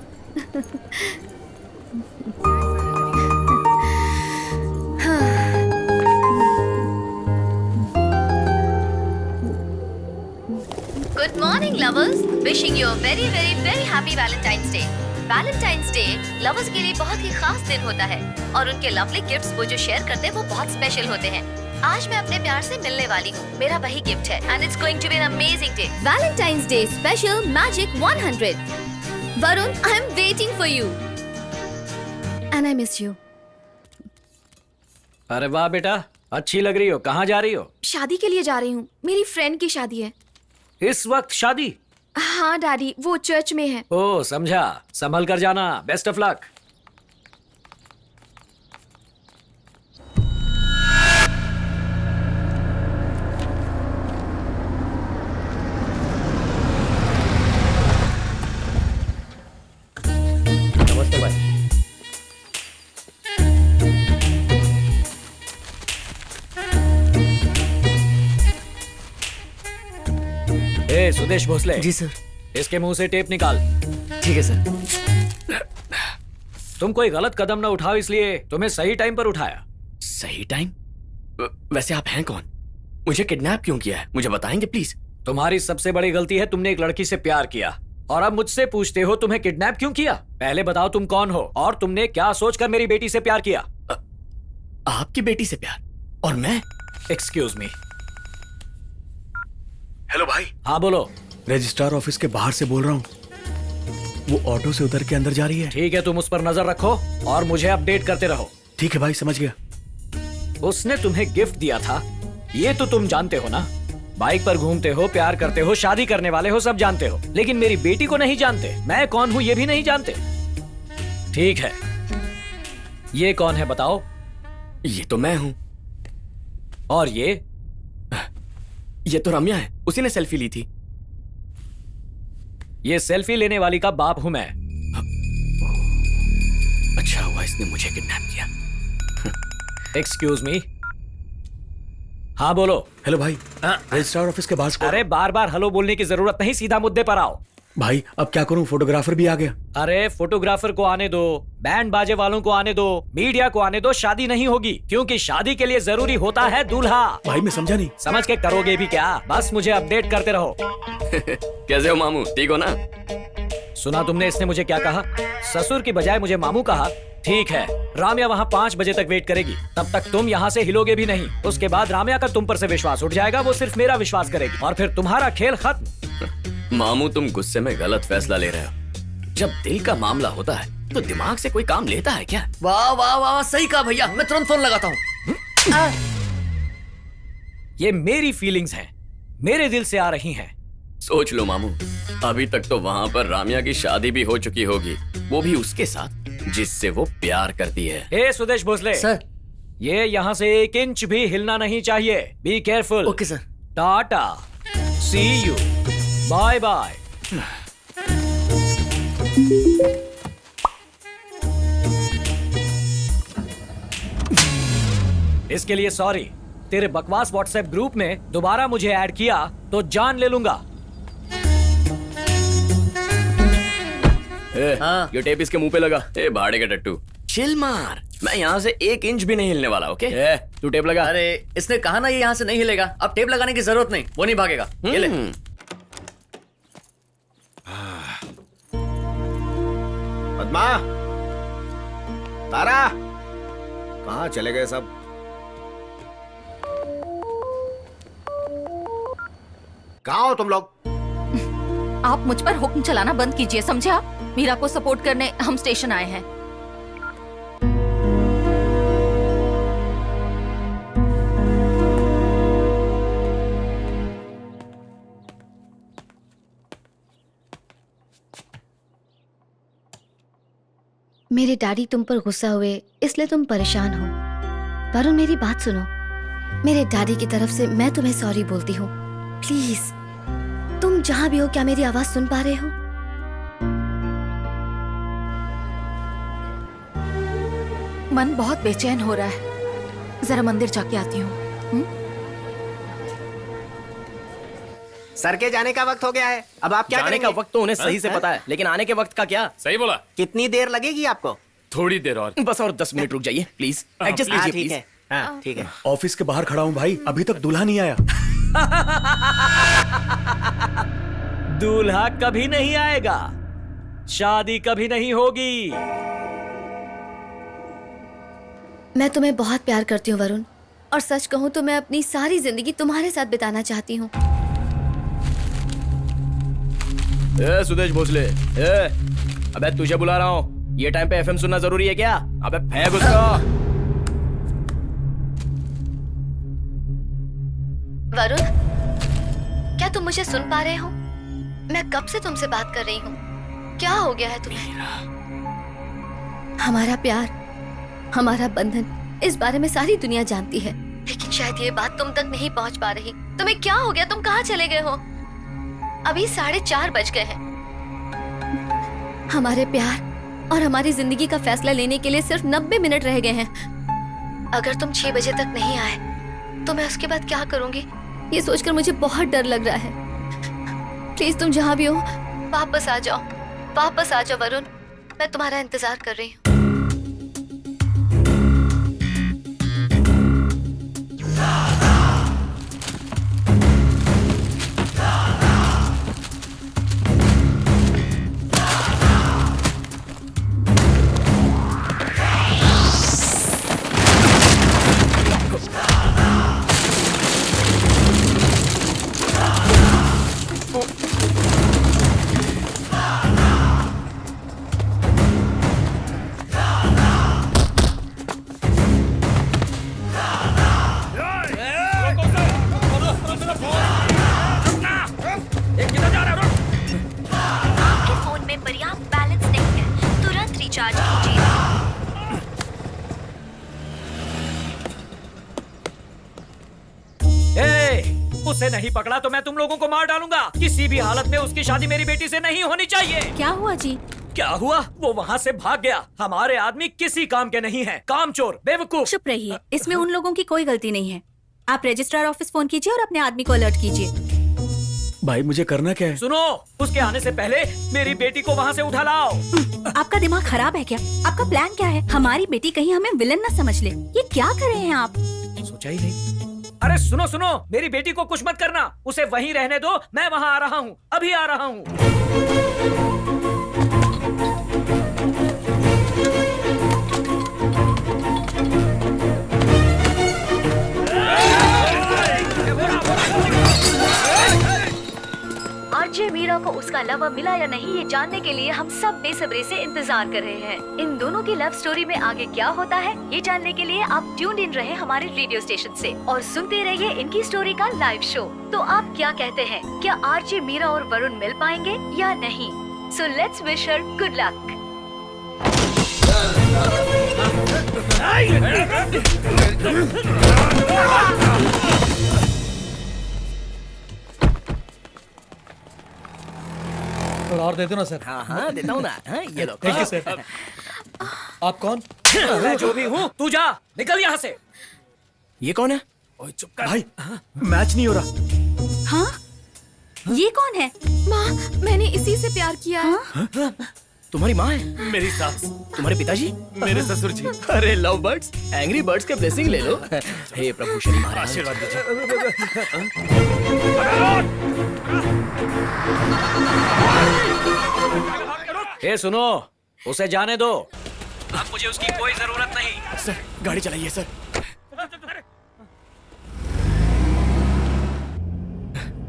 Good morning, lovers. Wishing you a very, very, very happy Valentine's Day. Valentine's Day lovers के लिए बहुत ही खास दिन होता है और उनके lovely gifts वो जो शेयर करते हैं वो बहुत स्पेशल होते हैं। आज मैं अपने प्यार से मिलने वाली हूँ। मेरा वही गिफ्ट है and it's going to be an amazing day. Valentine's Day special magic 100. Varun, I'm waiting for you. And I miss you. अरे वाह बेटा, अच्छी लग रही हो। कहाँ जा रही हो? शादी के लिए जा रही हूँ, मेरी फ्रेंड की शादी है। इस वक्त शादी? हाँ डैडी, वो चर्च में है। ओ समझा, संभल कर जाना। Best of luck. नमस्ते भाई। ए सुदेश भोसले। जी सर। इसके मुंह से टेप निकाल। ठीक है सर। तुम कोई गलत कदम ना उठाओ, इसलिए तुम्हें सही टाइम पर उठाया। सही टाइम? वैसे आप हैं कौन? मुझे किडनैप क्यों किया है? मुझे बताएंगे प्लीज। तुम्हारी सबसे बड़ी गलती है, तुमने एक लड़की से प्यार किया और अब मुझसे पूछते हो तुम्हें किडनैप क्यों किया। पहले बताओ तुम कौन हो और तुमने क्या सोचकर मेरी बेटी से प्यार किया। आपकी बेटी से प्यार? और मैं? Excuse me. हेलो भाई। हाँ बोलो। रजिस्ट्रार ऑफिस के बाहर से बोल रहा हूँ, वो ऑटो से उतर के अंदर जा रही है। ठीक है, तुम उस पर नजर रखो और मुझे अपडेट करते रहो। ठीक है भाई, समझ गया। उसने तुम्हें गिफ्ट दिया था, ये तो तुम जानते हो ना। बाइक पर घूमते हो, प्यार करते हो, शादी करने वाले हो, सब जानते हो, लेकिन मेरी बेटी को नहीं जानते। मैं कौन हूँ ये भी नहीं जानते। ठीक है, ये कौन है बताओ? ये तो मैं हूं। और ये तो रम्या है, उसी ने सेल्फी ली थी। ये सेल्फी लेने वाली का बाप हूं मैं। अच्छा हुआ इसने मुझे किडनैप किया। Excuse me. हाँ बोलो। हेलो भाई, रजिस्ट्रार ऑफिस के बाहर से। अरे बार बार हेलो बोलने की जरूरत नहीं, सीधा मुद्दे पर आओ। भाई अब क्या करूं, फोटोग्राफर भी आ गया। अरे फोटोग्राफर को आने दो, बैंड बाजे वालों को आने दो, मीडिया को आने दो। शादी नहीं होगी क्योंकि शादी के लिए जरूरी होता है दूल्हा। भाई मैं समझा नहीं। समझ के करोगे भी क्या? बस मुझे अपडेट करते रहो। कैसे हो मामू, ठीक हो ना? सुना तुमने इसने मुझे क्या कहा? ससुर की बजाय मुझे मामू कहा। ठीक है, राम्या वहाँ 5 बजे तक वेट करेगी, तब तक तुम यहाँ से हिलोगे भी नहीं। उसके बाद राम्या का तुम पर से विश्वास उठ जाएगा, वो सिर्फ मेरा विश्वास करेगी और फिर तुम्हारा खेल खत्म। मामू तुम गुस्से में गलत फैसला ले रहे हो। जब दिल का मामला होता है तो दिमाग से कोई काम लेता है क्या? वाह वाह वाह, सही कहा भैया, मैं तुरंत फोन लगाता हूँ। ये मेरी फीलिंग्स हैं, मेरे दिल से आ रही हैं। सोच लो मामू, अभी तक तो वहाँ पर राम्या की शादी भी हो चुकी होगी, वो भी उसके साथ जिससे वो प्यार करती है। ए सुदेश भोसले सर, ये यहाँ से 1 इंच भी हिलना नहीं चाहिए। Be careful. Okay sir. Tata, see you, bye bye. इसके लिए सॉरी। तेरे बकवास व्हाट्सएप ग्रुप में दोबारा मुझे ऐड किया तो जान ले लूंगा। हाँ। ये टेप इसके मुंह पे लगा। ए भाड़े का टट्टू, चिल मार। मैं यहाँ से 1 इंच भी नहीं हिलने वाला। ओके तू टेप लगा। अरे इसने कहा ना ये यहाँ से नहीं हिलेगा, अब टेप लगाने की जरूरत नहीं, वो नहीं भागेगा। ये ले। पद्मा, तारा, कहाँ चले गए सब? कहाँ हो तुम लोग? आप मुझ पर हुक्म चलाना बंद कीजिए, समझे आप? मीरा को सपोर्ट करने हम स्टेशन आए हैं। मेरे डैडी तुम पर गुस्सा हुए इसलिए तुम परेशान हो। वरुण मेरी बात सुनो, मेरे डैडी की तरफ से मैं तुम्हें सॉरी बोलती हूँ। प्लीज तुम जहां भी हो, क्या मेरी आवाज सुन पा रहे हो? मन बहुत बेचैन हो रहा है, जरा मंदिर जाके आती हूँ। सर के जाने का वक्त हो गया है, अब आप क्या जाने का वक्त तो उन्हें सही से पता है, लेकिन आने के वक्त का क्या? सही बोला। कितनी देर लगेगी आपको? थोड़ी देर और। बस और 10 मिनट रुक जाइए प्लीज, एडजस्ट कीजिए प्लीज। हाँ, ठीक है। ऑफिस के बाहर खड़ा हूँ भाई, अभी तक दूल्हा नहीं आया। दूल्हा कभी नहीं आएगा, शादी कभी नहीं होगी। मैं तुम्हें बहुत प्यार करती हूँ वरुण, और सच कहूँ तो मैं अपनी सारी जिंदगी तुम्हारे साथ बिताना चाहती हूँ। सुदेश भोसले, अबे तुझे बुला रहा हूँ। ये टाइम पे एफएम सुनना जरूरी है क्या? अबे फेंक उसको। वरुण, क्या तुम मुझे सुन पा रहे हो? मैं कब से तुमसे बात कर रही हूँ, क्या हो गया है तुम्हें? हमारा प्यार, हमारा बंधन, इस बारे में सारी दुनिया जानती है, लेकिन शायद ये बात तुम तक नहीं पहुँच पा रही। तुम्हें क्या हो गया? तुम कहाँ चले गए हो? अभी 4:30 बज गए हैं। हमारे प्यार और हमारी जिंदगी का फैसला लेने के लिए सिर्फ 90 मिनट रह गए हैं। अगर तुम 6 बजे तक नहीं आए तो मैं उसके बाद क्या करूंगी, ये सोचकर मुझे बहुत डर लग रहा है। प्लीज तुम जहां भी हो वापस आ जाओ, वापस आ जाओ वरुण, मैं तुम्हारा इंतजार कर रही हूँ। उसे नहीं पकड़ा तो मैं तुम लोगों को मार डालूंगा। किसी भी हालत में उसकी शादी मेरी बेटी से नहीं होनी चाहिए। क्या हुआ जी? क्या हुआ? वो वहाँ से भाग गया। हमारे आदमी किसी काम के नहीं है, कामचोर, बेवकूफ। चुप रहिए, इसमें उन लोगों की कोई गलती नहीं है। आप रजिस्ट्रार ऑफिस फोन कीजिए और अपने आदमी को अलर्ट कीजिए। भाई मुझे करना क्या है? सुनो, उसके आने से पहले मेरी बेटी को वहाँ से उठा लाओ। आपका दिमाग खराब है क्या? आपका प्लान क्या है? हमारी बेटी कहीं हमें विलन न समझ ले। ये क्या कर रहे हैं आप? सोचा ही नहीं। अरे सुनो सुनो, मेरी बेटी को कुछ मत करना, उसे वहीं रहने दो। मैं वहाँ आ रहा हूँ, अभी आ रहा हूँ। आरजे मीरा को उसका लवर मिला या नहीं, ये जानने के लिए हम सब बेसब्री से इंतजार कर रहे हैं। इन दोनों की लव स्टोरी में आगे क्या होता है, ये जानने के लिए आप ट्यून्ड इन रहे हमारे रेडियो स्टेशन से और सुनते रहिए इनकी स्टोरी का लाइव शो। तो आप क्या कहते हैं, क्या आरजे मीरा और वरुण मिल पाएंगे या नहीं? So let's wish her good luck. और दे दो ना सर। हाँ हाँ देता हूँ ना। हाँ, ये लो। Thank you sir. आप कौन? मैं जो भी हूँ, तू जा, निकल यहाँ से। ये कौन है? ओए चुप कर। भाई मैच नहीं हो रहा। हाँ? ये कौन है? माँ, मैंने इसी से प्यार किया है। तुम्हारी माँ है? मेरी सास। तुम्हारे पिताजी? मेरे ससुर जी। अरे लव बर्ड्स, एंग्री बर्ड्स के ब्लेसिंग ले लो। हे प्रभु शनि महाराज, आशीर्वाद ए सुनो, उसे जाने दो। अब मुझे उसकी कोई जरूरत नहीं। सर गाड़ी चलाइए sir.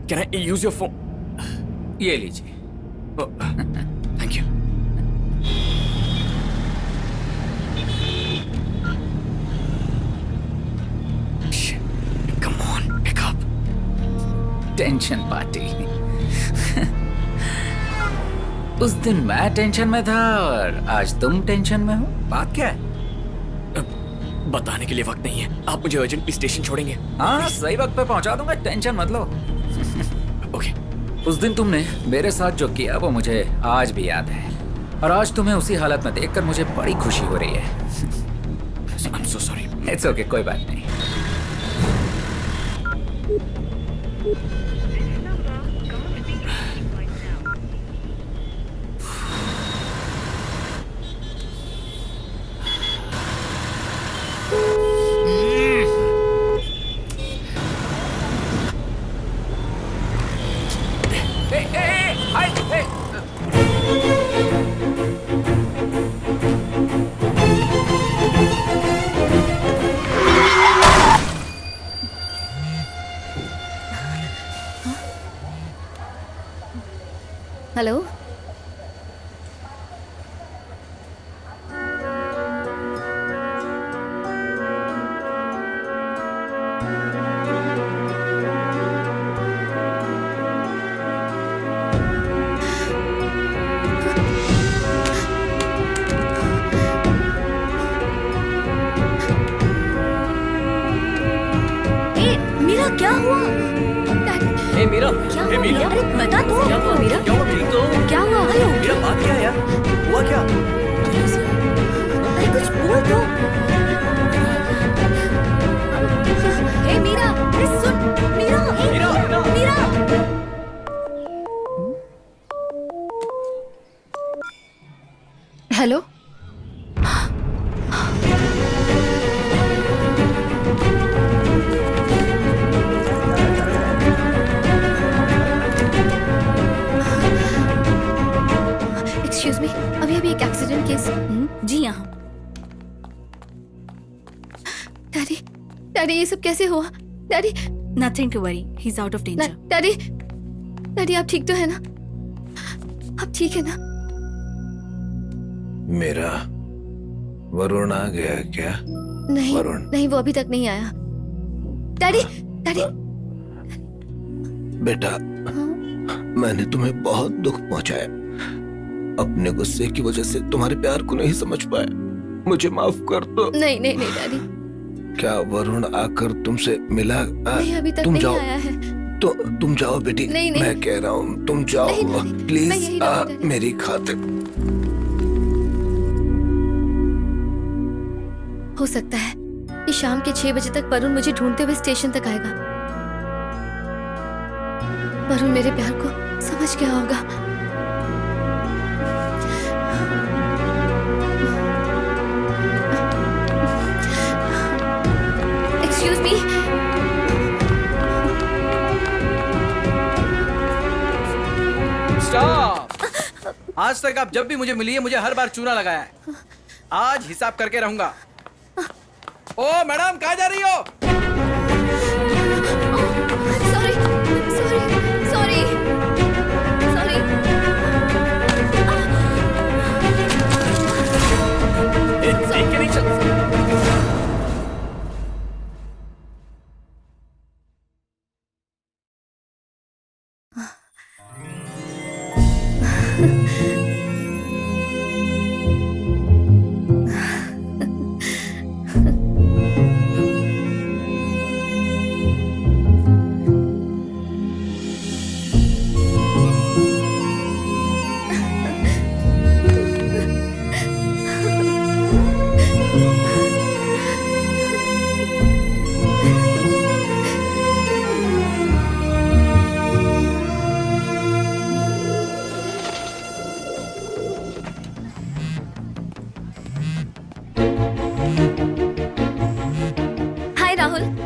Can I use your phone? ये लीजिए। Thank you. Come on, pick up. Tension party. उस दिन मैं टेंशन में था और आज तुम टेंशन में हो। बात क्या है? बताने के लिए वक्त नहीं है। आप मुझे अर्जेंटली स्टेशन छोड़ेंगे? हाँ सही वक्त पे पहुंचा दूंगा, टेंशन मत लो। ओके। उस दिन तुमने मेरे साथ जो किया वो मुझे आज भी याद है, और आज तुम्हें उसी हालत में देखकर मुझे बड़ी खुशी हो रही है। I'm so sorry. It's okay, कोई बात नहीं। हेलो, मीरा क्या हुआ? ए मीरा, क्या ए हुआ मीरा, अरे बता तो। क्या हुआ मीरा? क्या हुआ? ठीक तो हो? क्या हुआ? मीरा बात क्या है यार? हुआ क्या? अरे कुछ बोल तो। हे मीरा, अरे सुन। Meera, Meera, Meera. Hello, excuse me, अभी अभी एक एक्सीडेंट केस। जी यहाँ। डैडी, डैडी ये सब कैसे हुआ? Daddy, nothing to worry, he is out of danger. Daddy, daddy आप ठीक तो है ना? आप ठीक है ना? मेरा वरुण आ गया क्या? नहीं, वरुण। नहीं वो अभी तक नहीं आया। Daddy, daddy. बेटा, मैंने तुम्हें बहुत दुख पहुंचाया। अपने गुस्से की वजह से तुम्हारे प्यार को नहीं समझ पाया। मुझे माफ कर दो। नहीं नहीं नहीं डैडी, क्या वरुण आकर तुमसे मिला? नहीं अभी तक तुम नहीं जाओ। आया है। तो तुम जाओ बेटी। नहीं, नहीं। मैं कह रहा हूँ तुम जाओ। नहीं, नहीं, मैं प्लीज यही रहूंगी, डैडी। मेरी खातिर। हो सकता है कि शाम के 6 बजे तक वरुण मुझे ढूंढते हुए स्टेशन तक आएगा। वरुण मेरे प्यार को समझ गया होगा। Excuse me, stop. आज तक आप जब भी मुझे मिली है मुझे हर बार चूना लगाया है। आज हिसाब करके रहूंगा। ओ मैडम, कहाँ जा रही हो? Sorry sorry sorry sorry. देख के नहीं चल।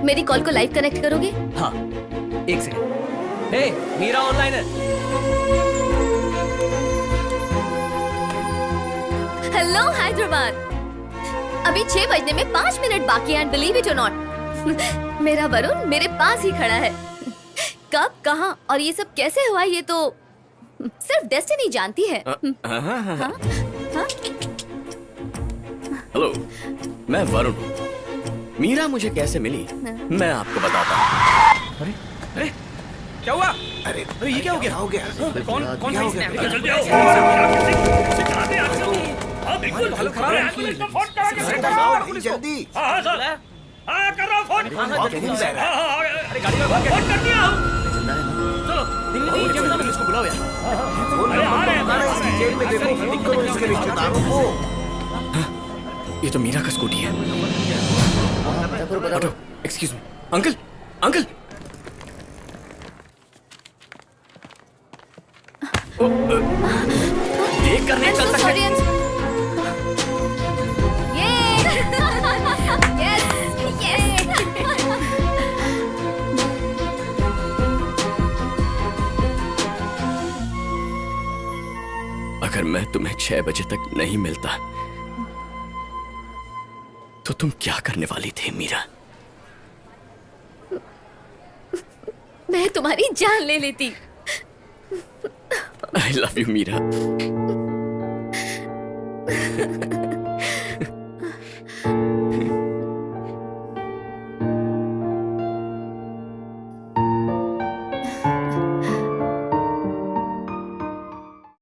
मेरी कॉल को लाइव कनेक्ट करोगे? हाँ, एक सेकंड। हे, मीरा ऑनलाइन है। हेलो हैदराबाद। अभी 6 बजने में 5 मिनट बाकी हैं, बिलीव इट और नॉट। मेरा वरुण मेरे पास ही खड़ा है। कब, कहाँ और ये सब कैसे हुआ ये तो सिर्फ डेस्टिनी जानती है। हाँ? हेलो, मैं वरुण हूँ। मीरा मुझे कैसे मिली मैं आपको बताता हूँ। अरे अरे क्या हुआ? अरे ये क्या हो गया? कौन कौन क्या हो गया? जल्दी आओ। बिल्कुल हालत खराब है। जल्दी। हाँ सर। हाँ कर रहा हूँ फोन। अरे गाड़ी में फोन कर दिया हूँ। चलो इसको बुलाओ यार। जेल में देखो, इसके नीचे उतारो को। ये तो मीरा का स्कूटी है। Auto, excuse me, uncle, uncle. देख कर नहीं चल सकते। अगर मैं तुम्हें 6 बजे तक नहीं मिलता तो तुम क्या करने वाली थी मीरा? मैं तुम्हारी जान ले लेती। I love you, Meera.